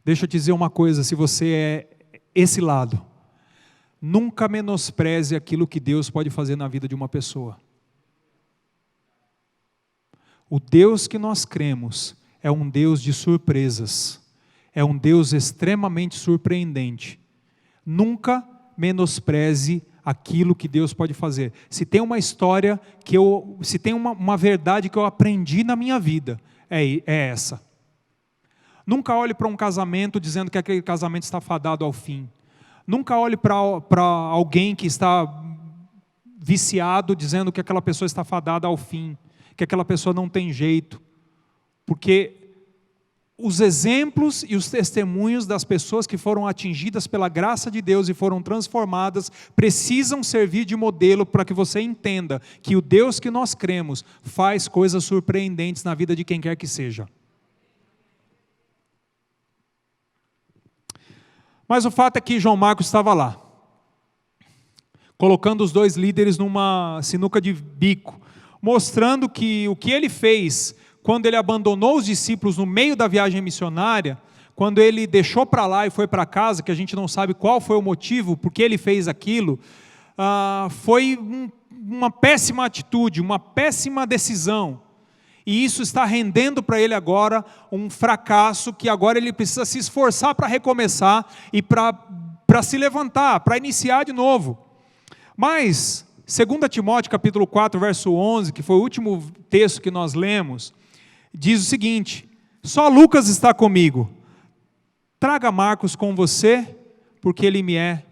Deixa eu te dizer uma coisa, se você é esse lado, nunca menospreze aquilo que Deus pode fazer na vida de uma pessoa. O Deus que nós cremos é um Deus de surpresas, é um Deus extremamente surpreendente. Nunca menospreze aquilo que Deus pode fazer. Se tem uma história, se tem uma verdade que eu aprendi na minha vida, é essa. Nunca olhe para um casamento dizendo que aquele casamento está fadado ao fim. Nunca olhe para alguém que está viciado dizendo que aquela pessoa está fadada ao fim, que aquela pessoa não tem jeito. Porque os exemplos e os testemunhos das pessoas que foram atingidas pela graça de Deus e foram transformadas, precisam servir de modelo para que você entenda que o Deus que nós cremos faz coisas surpreendentes na vida de quem quer que seja. Mas o fato é que João Marcos estava lá, colocando os 2 líderes numa sinuca de bico, mostrando que o que ele fez quando ele abandonou os discípulos no meio da viagem missionária, quando ele deixou para lá e foi para casa, que a gente não sabe qual foi o motivo, porque ele fez aquilo, foi uma péssima atitude, uma péssima decisão. E isso está rendendo para ele agora um fracasso que agora ele precisa se esforçar para recomeçar e para se levantar, para iniciar de novo. Mas, 2 Timóteo capítulo 4, verso 11, que foi o último texto que nós lemos, diz o seguinte: só Lucas está comigo, traga Marcos com você, porque ele me é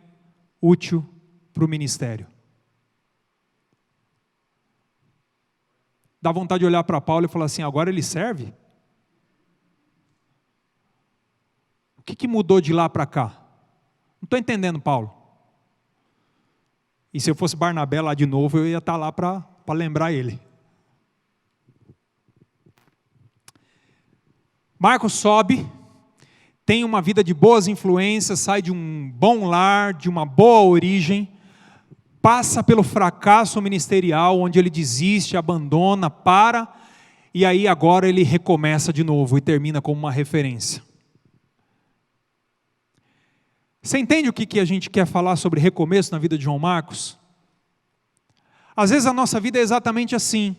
útil para o ministério. Dá vontade de olhar para Paulo e falar assim: agora ele serve? O que mudou de lá para cá? Não estou entendendo, Paulo. E se eu fosse Barnabé lá de novo, eu ia estar lá para lembrar ele. Marcos sobe, tem uma vida de boas influências, sai de um bom lar, de uma boa origem, passa pelo fracasso ministerial, onde ele desiste, abandona, e aí agora ele recomeça de novo e termina como uma referência. Você entende o que a gente quer falar sobre recomeço na vida de João Marcos? Às vezes a nossa vida é exatamente assim.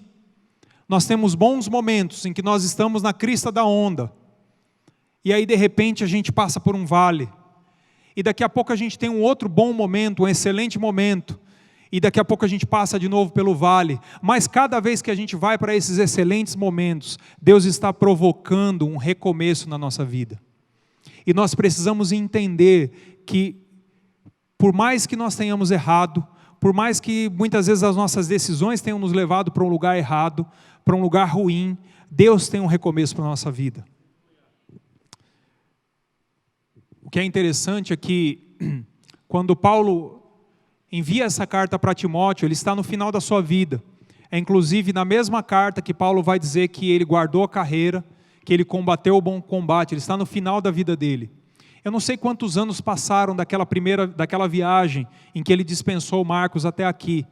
Nós temos bons momentos em que nós estamos na crista da onda, e aí de repente a gente passa por um vale, e daqui a pouco a gente tem um outro bom momento, um excelente momento, e daqui a pouco a gente passa de novo pelo vale, mas cada vez que a gente vai para esses excelentes momentos, Deus está provocando um recomeço na nossa vida. E nós precisamos entender que, por mais que nós tenhamos errado, por mais que muitas vezes as nossas decisões tenham nos levado para um lugar errado, para um lugar ruim, Deus tem um recomeço para a nossa vida. O que é interessante é que, quando Paulo envia essa carta para Timóteo, ele está no final da sua vida. É inclusive na mesma carta que Paulo vai dizer que ele guardou a carreira, que ele combateu o bom combate, ele está no final da vida dele. Eu não sei quantos anos passaram daquela viagem em que ele dispensou Marcos até aqui,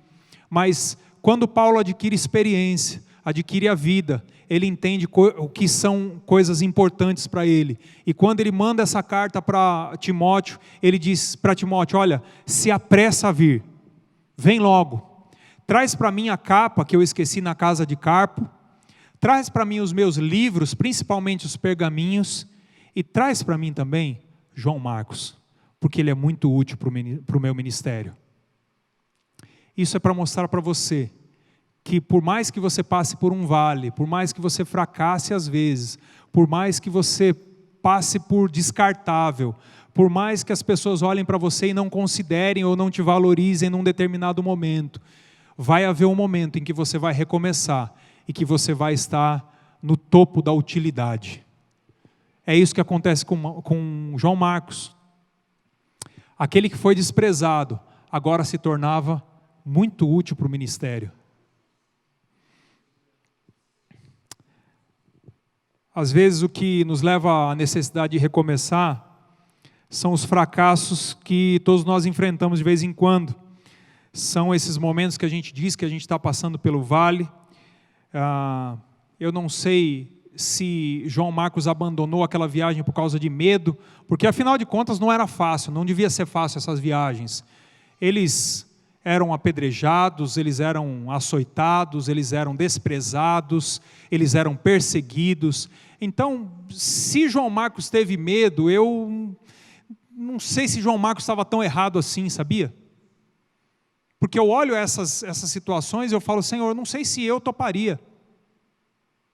mas quando Paulo adquire experiência, adquire a vida, ele entende o que são coisas importantes para ele. E quando ele manda essa carta para Timóteo, ele diz para Timóteo: olha, se apressa a vir, vem logo, traz para mim a capa que eu esqueci na casa de Carpo, traz para mim os meus livros, principalmente os pergaminhos, e traz para mim também João Marcos, porque ele é muito útil para o meu ministério. Isso é para mostrar para você que, por mais que você passe por um vale, por mais que você fracasse às vezes, por mais que você passe por descartável, por mais que as pessoas olhem para você e não considerem ou não te valorizem num determinado momento, vai haver um momento em que você vai recomeçar e que você vai estar no topo da utilidade. É isso que acontece com João Marcos. Aquele que foi desprezado, agora se tornava muito útil para o ministério. Às vezes o que nos leva à necessidade de recomeçar são os fracassos que todos nós enfrentamos de vez em quando. São esses momentos que a gente diz que a gente está passando pelo vale. Eu não sei se João Marcos abandonou aquela viagem por causa de medo, porque afinal de contas não era fácil, não devia ser fácil essas viagens. Eles eram apedrejados, eles eram açoitados, eles eram desprezados, eles eram perseguidos. Então, se João Marcos teve medo, eu não sei se João Marcos estava tão errado assim, sabia? Porque eu olho essas situações e eu falo: Senhor, não sei se eu toparia.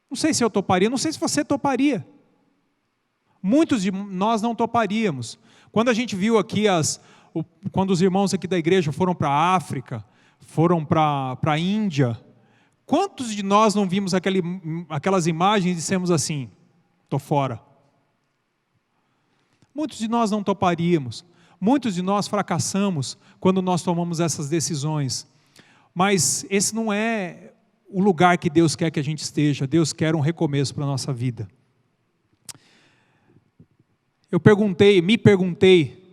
Não sei se eu toparia, não sei se você toparia. Muitos de nós não toparíamos. Quando a gente viu aqui, quando os irmãos aqui da igreja foram para a África, foram para a Índia, quantos de nós não vimos aquelas imagens e dissemos assim: estou fora? Muitos de nós não toparíamos. Muitos de nós fracassamos quando nós tomamos essas decisões. Mas esse não é o lugar que Deus quer que a gente esteja. Deus quer um recomeço para a nossa vida. Me perguntei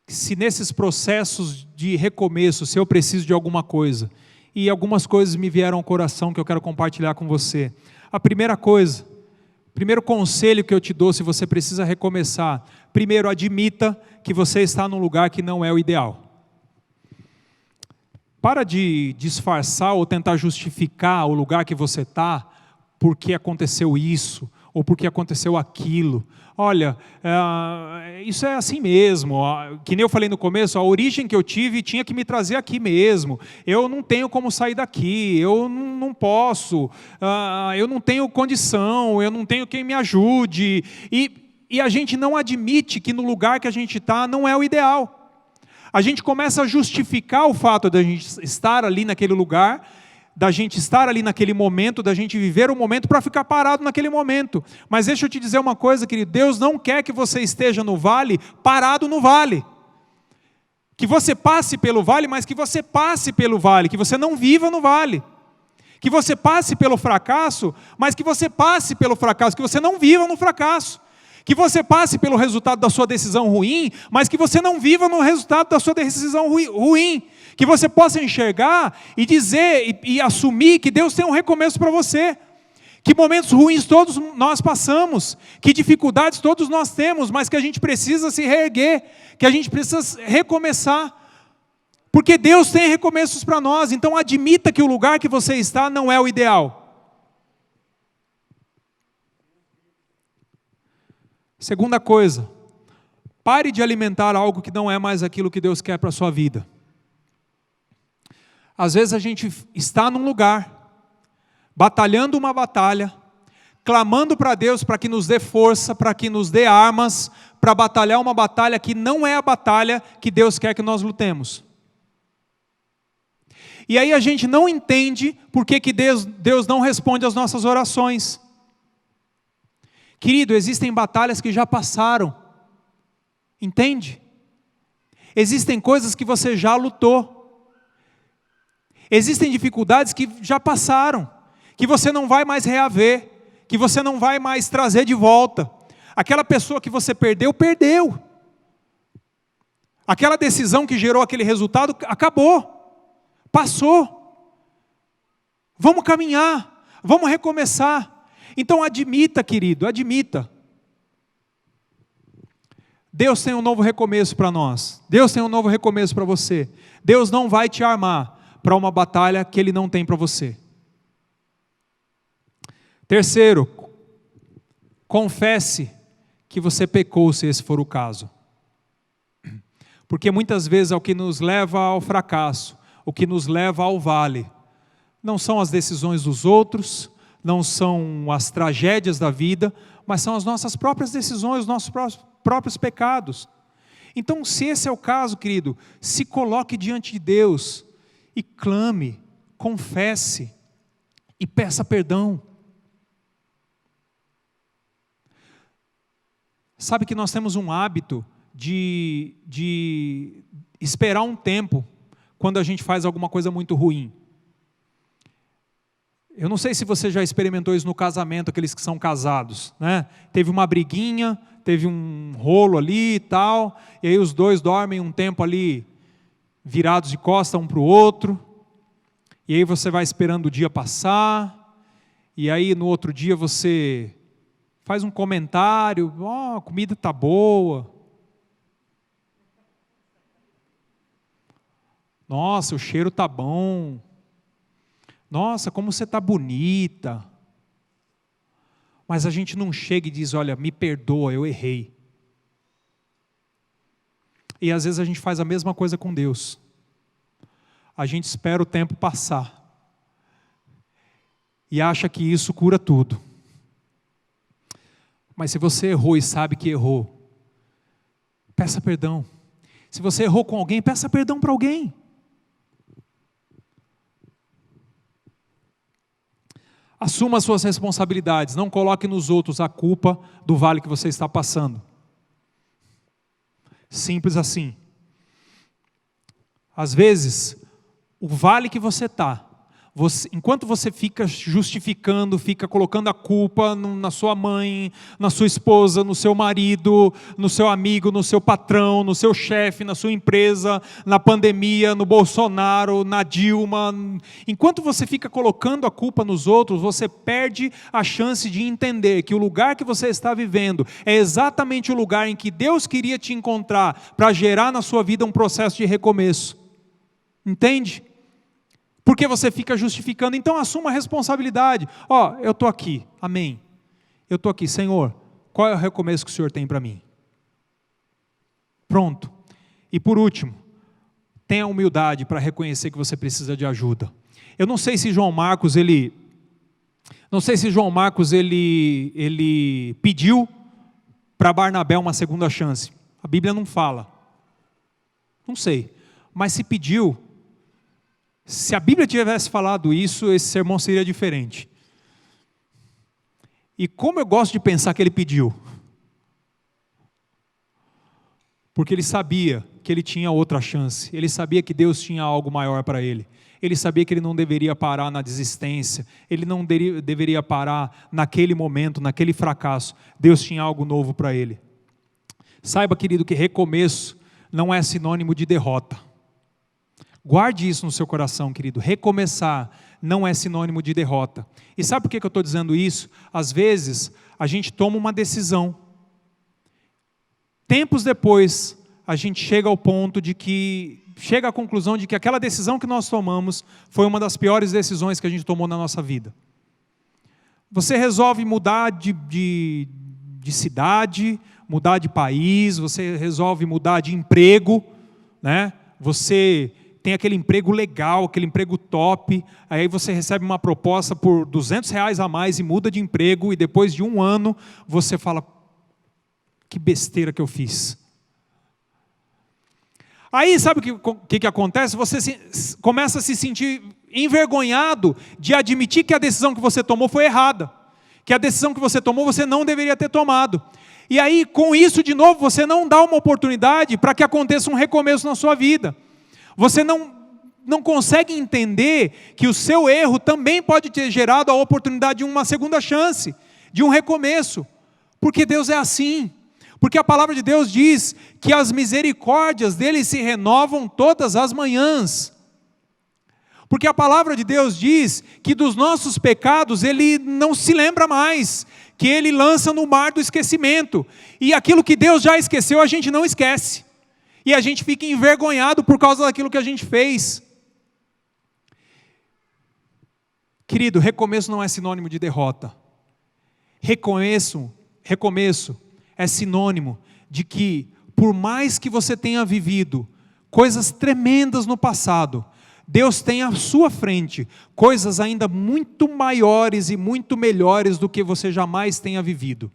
se nesses processos de recomeço, se eu preciso de alguma coisa. E algumas coisas me vieram ao coração que eu quero compartilhar com você. A primeira coisa, o primeiro conselho que eu te dou se você precisa recomeçar: primeiro, admita que você está num lugar que não é o ideal. Para de disfarçar ou tentar justificar o lugar que você está porque aconteceu isso, ou porque aconteceu aquilo. Olha, isso é assim mesmo, que nem eu falei no começo, a origem que eu tive tinha que me trazer aqui mesmo, eu não tenho como sair daqui, eu não posso, eu não tenho condição, eu não tenho quem me ajude, e a gente não admite que no lugar que a gente está não é o ideal. A gente começa a justificar o fato de a gente estar ali naquele lugar, da gente estar ali naquele momento, da gente viver o momento para ficar parado naquele momento. Mas deixa eu te dizer uma coisa, querido, Deus não quer que você esteja no vale, parado no vale. Que você passe pelo vale, mas que você passe pelo vale, que você não viva no vale. Que você passe pelo fracasso, mas que você passe pelo fracasso, que você não viva no fracasso. Que você passe pelo resultado da sua decisão ruim, mas que você não viva no resultado da sua decisão ruim. Que você possa enxergar e dizer e assumir que Deus tem um recomeço para você. Que momentos ruins todos nós passamos, que dificuldades todos nós temos, mas que a gente precisa se reerguer, que a gente precisa recomeçar. Porque Deus tem recomeços para nós, então admita que o lugar que você está não é o ideal. Segunda coisa, pare de alimentar algo que não é mais aquilo que Deus quer para a sua vida. Às vezes a gente está num lugar, batalhando uma batalha, clamando para Deus para que nos dê força, para que nos dê armas, para batalhar uma batalha que não é a batalha que Deus quer que nós lutemos. E aí a gente não entende por que Deus não responde às nossas orações. Querido, existem batalhas que já passaram, entende? Existem coisas que você já lutou. Existem dificuldades que já passaram, que você não vai mais reaver, que você não vai mais trazer de volta. Aquela pessoa que você perdeu, perdeu. Aquela decisão que gerou aquele resultado, acabou, passou. Vamos caminhar, vamos recomeçar. Então admita, querido, admita. Deus tem um novo recomeço para nós. Deus tem um novo recomeço para você. Deus não vai te armar para uma batalha que Ele não tem para você. Terceiro, confesse que você pecou, se esse for o caso. Porque muitas vezes é o que nos leva ao fracasso, o que nos leva ao vale. Não são as decisões dos outros, não são as tragédias da vida, mas são as nossas próprias decisões, os nossos próprios pecados. Então, se esse é o caso, querido, se coloque diante de Deus e clame, confesse e peça perdão. Sabe que nós temos um hábito de esperar um tempo quando a gente faz alguma coisa muito ruim. Eu não sei se você já experimentou isso no casamento, aqueles que são casados, né? Teve uma briguinha, teve um rolo ali e tal, e aí os dois dormem um tempo ali virados de costas um para o outro, e aí você vai esperando o dia passar, e aí no outro dia você faz um comentário, a comida está boa, nossa, o cheiro está bom, nossa, como você está bonita, mas a gente não chega e diz, olha, me perdoa, eu errei. E às vezes a gente faz a mesma coisa com Deus. A gente espera o tempo passar e acha que isso cura tudo. Mas se você errou e sabe que errou, peça perdão. Se você errou com alguém, peça perdão para alguém. Assuma as suas responsabilidades, não coloque nos outros a culpa do vale que você está passando. Simples assim. Às vezes, o vale que você está, enquanto você fica justificando, fica colocando a culpa na sua mãe, na sua esposa, no seu marido, no seu amigo, no seu patrão, no seu chefe, na sua empresa, na pandemia, no Bolsonaro, na Dilma, enquanto você fica colocando a culpa nos outros, você perde a chance de entender que o lugar que você está vivendo é exatamente o lugar em que Deus queria te encontrar para gerar na sua vida um processo de recomeço. Entende? Porque você fica justificando. Então assuma a responsabilidade. Eu estou aqui, amém. Eu estou aqui, Senhor, qual é o recomeço que o Senhor tem para mim? Pronto. E por último, tenha humildade para reconhecer que você precisa de ajuda. Eu não sei se João Marcos, ele pediu para Barnabé uma segunda chance. A Bíblia não fala. Não sei. Mas se pediu, se a Bíblia tivesse falado isso, esse sermão seria diferente. E como eu gosto de pensar que ele pediu. Porque ele sabia que ele tinha outra chance. Ele sabia que Deus tinha algo maior para ele. Ele sabia que ele não deveria parar na desistência. Ele não deveria parar naquele momento, naquele fracasso. Deus tinha algo novo para ele. Saiba, querido, que recomeço não é sinônimo de derrota. Guarde isso no seu coração, querido. Recomeçar não é sinônimo de derrota. E sabe por que eu estou dizendo isso? Às vezes, a gente toma uma decisão. Tempos depois, a gente chega à conclusão de que aquela decisão que nós tomamos foi uma das piores decisões que a gente tomou na nossa vida. Você resolve mudar de cidade, mudar de país, você resolve mudar de emprego, né? Você tem aquele emprego legal, aquele emprego top, aí você recebe uma proposta por R$200 a mais e muda de emprego, e depois de 1 ano, você fala, que besteira que eu fiz. Aí sabe o que acontece? Você começa a se sentir envergonhado de admitir que a decisão que você tomou foi errada. Que a decisão que você tomou você não deveria ter tomado. E aí com isso de novo você não dá uma oportunidade para que aconteça um recomeço na sua vida. Você não consegue entender que o seu erro também pode ter gerado a oportunidade de uma segunda chance, de um recomeço. Porque Deus é assim. Porque a palavra de Deus diz que as misericórdias dele se renovam todas as manhãs. Porque a palavra de Deus diz que dos nossos pecados ele não se lembra mais, que ele lança no mar do esquecimento. E aquilo que Deus já esqueceu a gente não esquece. E a gente fica envergonhado por causa daquilo que a gente fez. Querido, recomeço não é sinônimo de derrota. Recomeço é sinônimo de que, por mais que você tenha vivido coisas tremendas no passado, Deus tem à sua frente coisas ainda muito maiores e muito melhores do que você jamais tenha vivido.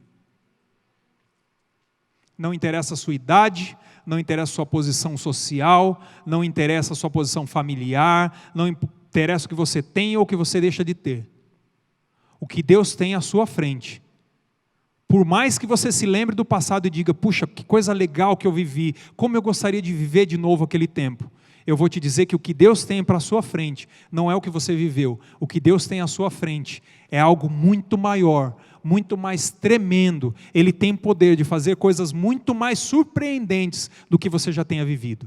Não interessa a sua idade, não interessa a sua posição social, não interessa a sua posição familiar, não interessa o que você tem ou o que você deixa de ter. O que Deus tem à sua frente, por mais que você se lembre do passado e diga, puxa, que coisa legal que eu vivi, como eu gostaria de viver de novo aquele tempo. Eu vou te dizer que o que Deus tem para a sua frente não é o que você viveu. O que Deus tem à sua frente é algo muito maior, muito mais tremendo. Ele tem poder de fazer coisas muito mais surpreendentes do que você já tenha vivido.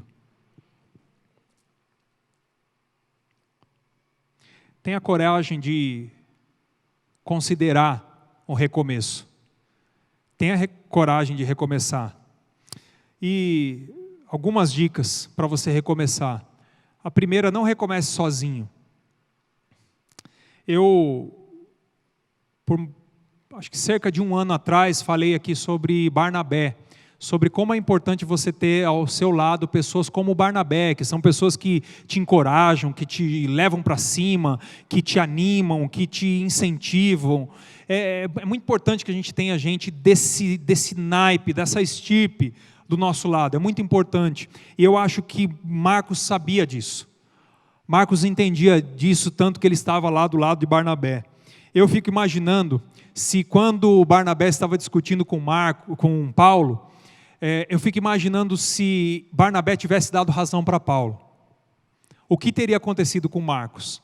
Tenha coragem de considerar um recomeço. Tenha coragem de recomeçar. E algumas dicas para você recomeçar. A primeira, não recomece sozinho. Acho que cerca de 1 ano atrás, falei aqui sobre Barnabé, sobre como é importante você ter ao seu lado pessoas como Barnabé, que são pessoas que te encorajam, que te levam para cima, que te animam, que te incentivam. É muito importante que a gente tenha gente desse naipe, dessa estirpe do nosso lado, é muito importante. E eu acho que Marcos sabia disso. Marcos entendia disso, tanto que ele estava lá do lado de Barnabé. Eu fico imaginando, se quando Barnabé estava discutindo com Paulo, eu fico imaginando se Barnabé tivesse dado razão para Paulo. O que teria acontecido com Marcos?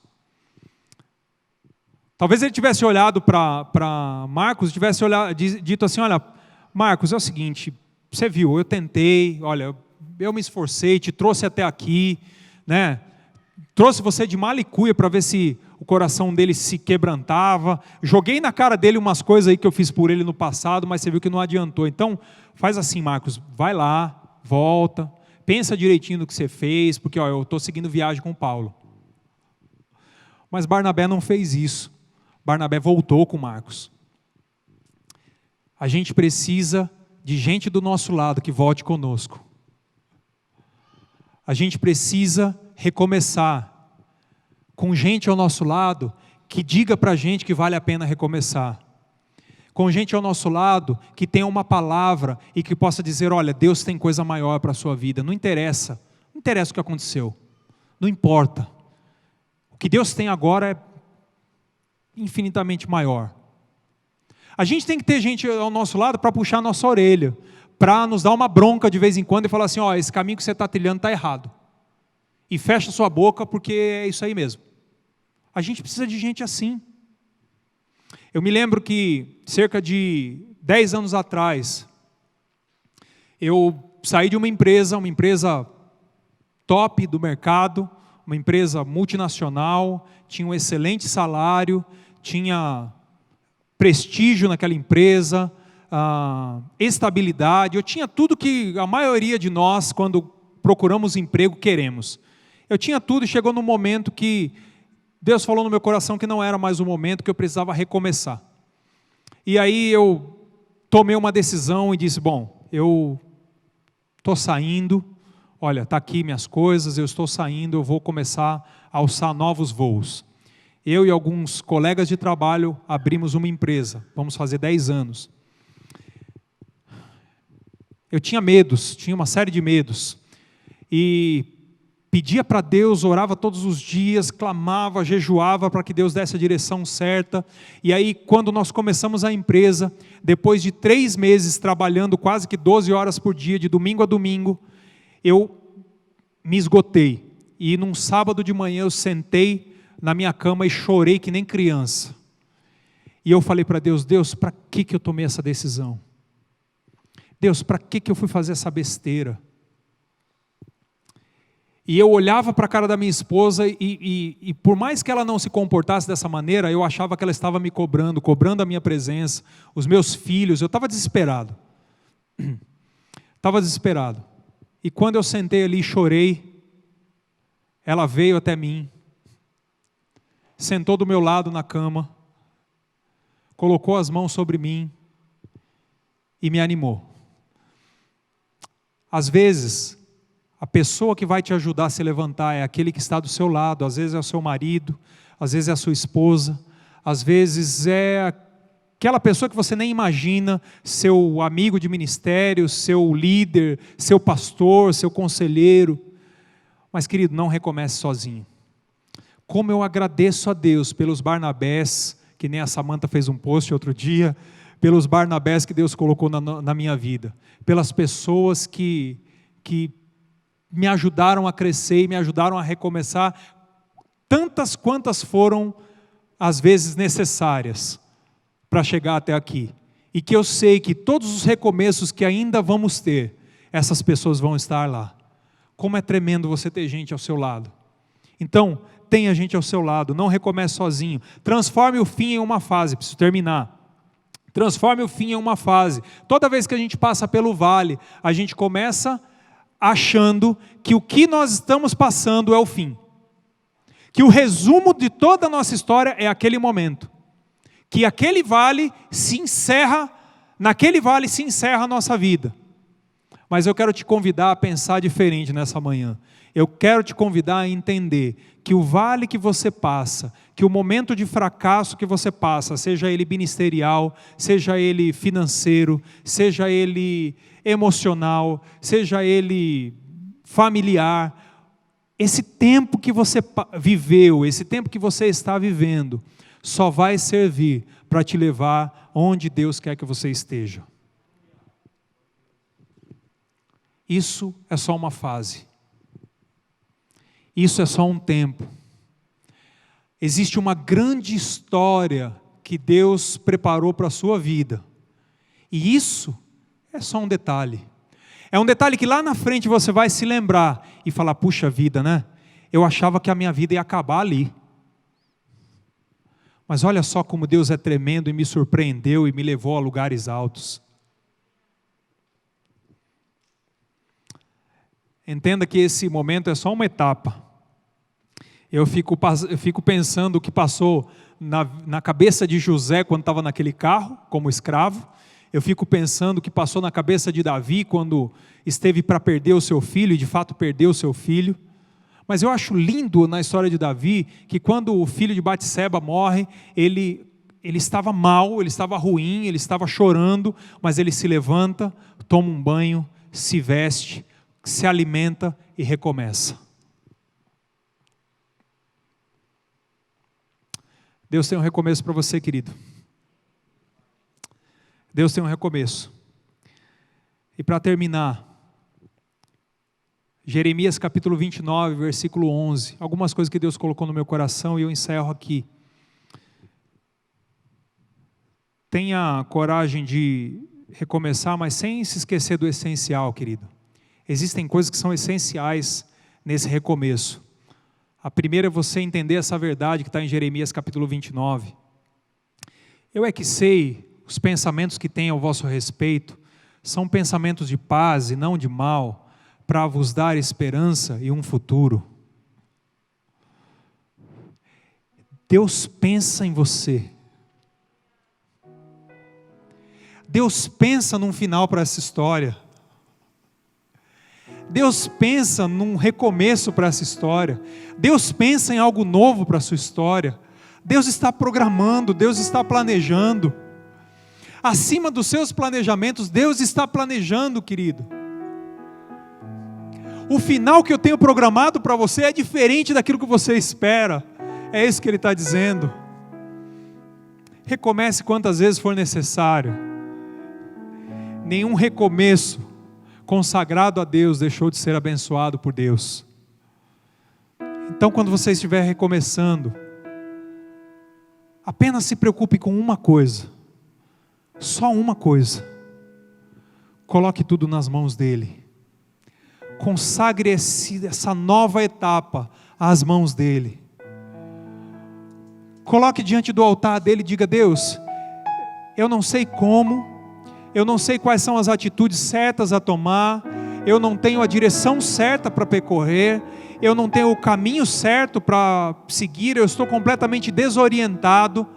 Talvez ele tivesse olhado para Marcos, tivesse dito assim, olha, Marcos, é o seguinte, você viu, eu tentei, olha, eu me esforcei, te trouxe até aqui, né? Trouxe você de malicuia para ver se o coração dele se quebrantava, joguei na cara dele umas coisas aí que eu fiz por ele no passado, mas você viu que não adiantou. Então, faz assim, Marcos, vai lá, volta, pensa direitinho no que você fez, porque eu estou seguindo viagem com o Paulo. Mas Barnabé não fez isso. Barnabé voltou com Marcos. A gente precisa de gente do nosso lado que volte conosco. A gente precisa recomeçar com gente ao nosso lado que diga para a gente que vale a pena recomeçar. Com gente ao nosso lado que tenha uma palavra e que possa dizer, olha, Deus tem coisa maior para a sua vida. Não interessa o que aconteceu. Não importa. O que Deus tem agora é infinitamente maior. A gente tem que ter gente ao nosso lado para puxar a nossa orelha, para nos dar uma bronca de vez em quando e falar assim, ó, esse caminho que você está trilhando está errado. E fecha sua boca porque é isso aí mesmo. A gente precisa de gente assim. Eu me lembro que cerca de 10 anos atrás, eu saí de uma empresa top do mercado, uma empresa multinacional, tinha um excelente salário, tinha prestígio naquela empresa, estabilidade, eu tinha tudo que a maioria de nós, quando procuramos emprego, queremos. Eu tinha tudo e chegou num momento que Deus falou no meu coração que não era mais o momento, que eu precisava recomeçar. E aí eu tomei uma decisão e disse, bom, eu estou saindo, olha, está aqui minhas coisas, eu estou saindo, eu vou começar a alçar novos voos. Eu e alguns colegas de trabalho abrimos uma empresa, vamos fazer 10 anos. Eu tinha medos, tinha uma série de medos, e pedia para Deus, orava todos os dias, clamava, jejuava para que Deus desse a direção certa. E aí, quando nós começamos a empresa, depois de 3 meses trabalhando quase que 12 horas por dia, de domingo a domingo, eu me esgotei. E num sábado de manhã eu sentei na minha cama e chorei que nem criança. E eu falei para Deus, Deus, para que eu tomei essa decisão? Deus, para que eu fui fazer essa besteira? E eu olhava para a cara da minha esposa e por mais que ela não se comportasse dessa maneira, eu achava que ela estava me cobrando a minha presença, os meus filhos, eu estava desesperado. Estava desesperado. E quando eu sentei ali e chorei, ela veio até mim, sentou do meu lado na cama, colocou as mãos sobre mim e me animou. Às vezes, a pessoa que vai te ajudar a se levantar é aquele que está do seu lado, às vezes é o seu marido, às vezes é a sua esposa, às vezes é aquela pessoa que você nem imagina, seu amigo de ministério, seu líder, seu pastor, seu conselheiro. Mas querido, não recomece sozinho. Como eu agradeço a Deus pelos Barnabés, que nem a Samantha fez um post outro dia, pelos Barnabés que Deus colocou na minha vida, pelas pessoas que me ajudaram a crescer e me ajudaram a recomeçar, tantas quantas foram, às vezes, necessárias para chegar até aqui. E que eu sei que todos os recomeços que ainda vamos ter, essas pessoas vão estar lá. Como é tremendo você ter gente ao seu lado. Então, tenha gente ao seu lado, não recomece sozinho. Transforme o fim em uma fase, preciso terminar. Transforme o fim em uma fase. Toda vez que a gente passa pelo vale, a gente começa achando que o que nós estamos passando é o fim. Que o resumo de toda a nossa história é aquele momento. Que aquele vale se encerra, naquele vale se encerra a nossa vida. Mas eu quero te convidar a pensar diferente nessa manhã. Eu quero te convidar a entender que o vale que você passa, que o momento de fracasso que você passa, seja ele ministerial, seja ele financeiro, seja ele emocional, seja ele familiar, esse tempo que você viveu, esse tempo que você está vivendo, só vai servir para te levar onde Deus quer que você esteja. Isso é só uma fase. Isso é só um tempo. Existe uma grande história que Deus preparou para a sua vida. E isso é só um detalhe. É um detalhe que lá na frente você vai se lembrar e falar, puxa vida, né? Eu achava que a minha vida ia acabar ali. Mas olha só como Deus é tremendo e me surpreendeu e me levou a lugares altos. Entenda que esse momento é só uma etapa. Eu fico pensando o que passou na cabeça de José quando estava naquele carro, como escravo. Eu fico pensando o que passou na cabeça de Davi quando esteve para perder o seu filho, e de fato perdeu o seu filho. Mas eu acho lindo na história de Davi, que quando o filho de Batseba morre, ele estava mal, ele estava ruim, ele estava chorando, mas ele se levanta, toma um banho, se veste, se alimenta e recomeça. Deus tem um recomeço para você, querido. Deus tem um recomeço. E para terminar, Jeremias capítulo 29, versículo 11. Algumas coisas que Deus colocou no meu coração e eu encerro aqui. Tenha coragem de recomeçar, mas sem se esquecer do essencial, querido. Existem coisas que são essenciais nesse recomeço. A primeira é você entender essa verdade que está em Jeremias capítulo 29. Eu é que sei, os pensamentos que tenho ao vosso respeito são pensamentos de paz e não de mal, para vos dar esperança e um futuro. Deus pensa em você. Deus pensa num final para essa história. Deus pensa num recomeço para essa história. Deus pensa em algo novo para a sua história. Deus está programando, Deus está planejando. Acima dos seus planejamentos, Deus está planejando, querido. O final que eu tenho programado para você é diferente daquilo que você espera. É isso que Ele está dizendo. Recomece quantas vezes for necessário. Nenhum recomeço consagrado a Deus deixou de ser abençoado por Deus. Então, quando você estiver recomeçando, apenas se preocupe com uma coisa, só uma coisa. Coloque tudo nas mãos dEle. Consagre essa nova etapa às mãos dEle. Coloque diante do altar dEle e diga: Deus, eu não sei como, eu não sei quais são as atitudes certas a tomar, eu não tenho a direção certa para percorrer, eu não tenho o caminho certo para seguir, eu estou completamente desorientado,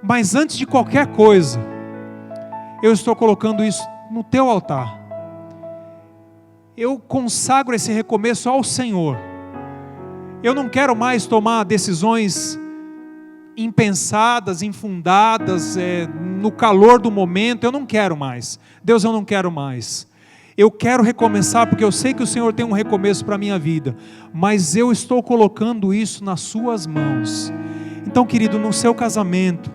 mas antes de qualquer coisa, eu estou colocando isso no teu altar. Eu consagro esse recomeço ao Senhor. Eu não quero mais tomar decisões impensadas, infundadas, no calor do momento. Eu não quero mais. Deus, eu não quero mais. Eu quero recomeçar porque eu sei que o Senhor tem um recomeço para a minha vida, mas eu estou colocando isso nas suas mãos. Então, querido, no seu casamento,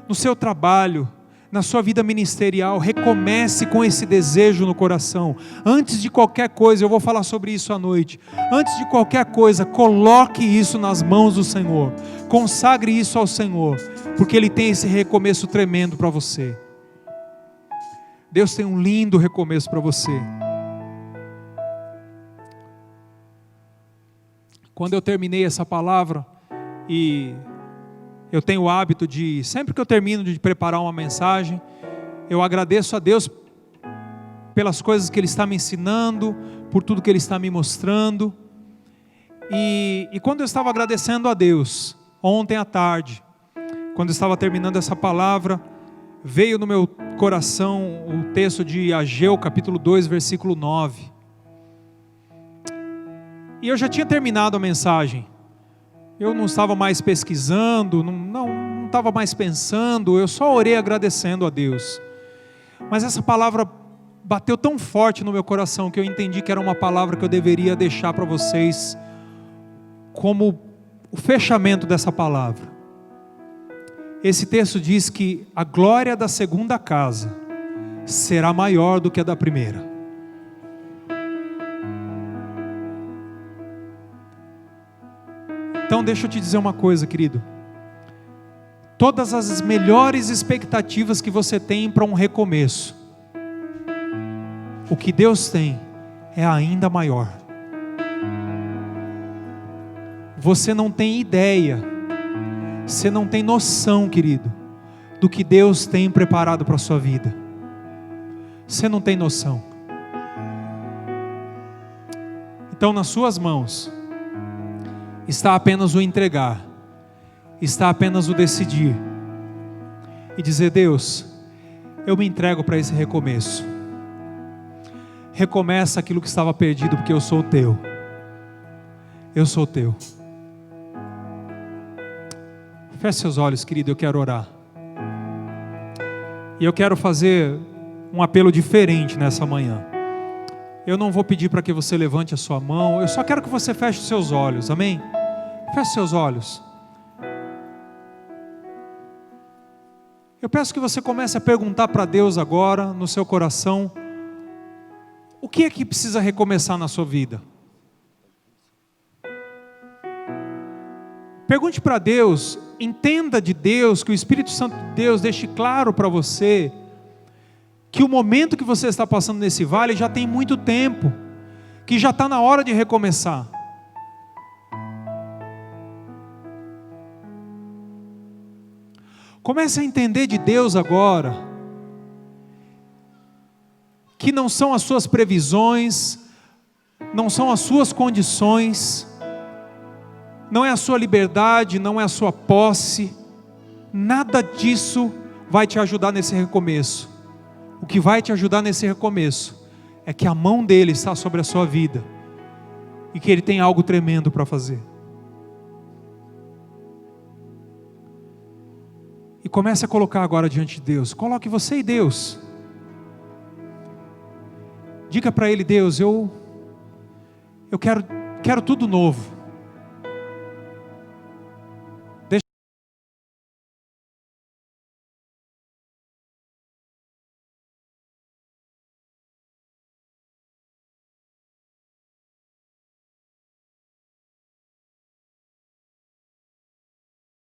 no seu trabalho, na sua vida ministerial, recomece com esse desejo no coração. Antes de qualquer coisa, eu vou falar sobre isso à noite. Antes de qualquer coisa, coloque isso nas mãos do Senhor. Consagre isso ao Senhor, porque Ele tem esse recomeço tremendo para você. Deus tem um lindo recomeço para você. Quando eu terminei essa palavra, e eu tenho o hábito de, sempre que eu termino de preparar uma mensagem, eu agradeço a Deus pelas coisas que Ele está me ensinando, por tudo que Ele está me mostrando. E quando eu estava agradecendo a Deus, ontem à tarde, quando eu estava terminando essa palavra, veio no meu coração o texto de Ageu, capítulo 2, versículo 9. E eu já tinha terminado a mensagem. Eu não estava mais pesquisando, não estava mais pensando, eu só orei agradecendo a Deus. Mas essa palavra bateu tão forte no meu coração que eu entendi que era uma palavra que eu deveria deixar para vocês como o fechamento dessa palavra. Esse texto diz que a glória da segunda casa será maior do que a da primeira. Então deixa eu te dizer uma coisa, querido. Todas as melhores expectativas que você tem para um recomeço, o que Deus tem é ainda maior. Você não tem ideia, você não tem noção, querido, do que Deus tem preparado para a sua vida. Você não tem noção. Então, nas suas mãos, está apenas o entregar, está apenas o decidir e dizer: Deus, eu me entrego para esse recomeço. Recomeça aquilo que estava perdido, porque eu sou teu. Eu sou teu. Feche seus olhos, querido, eu quero orar. E eu quero fazer um apelo diferente nessa manhã. Eu não vou pedir para que você levante a sua mão, eu só quero que você feche os seus olhos, amém? Feche seus olhos. Eu peço que você comece a perguntar para Deus agora, no seu coração, o que é que precisa recomeçar na sua vida? Pergunte para Deus, entenda de Deus, que o Espírito Santo de Deus deixe claro para você, que o momento que você está passando nesse vale já tem muito tempo, que já está na hora de recomeçar. Comece a entender de Deus agora, que não são as suas previsões, não são as suas condições, não é a sua liberdade, não é a sua posse, nada disso vai te ajudar nesse recomeço. O que vai te ajudar nesse recomeço é que a mão dele está sobre a sua vida e que ele tem algo tremendo para fazer. E comece a colocar agora diante de Deus. Coloque você e Deus. Diga para ele: Deus, eu quero tudo novo.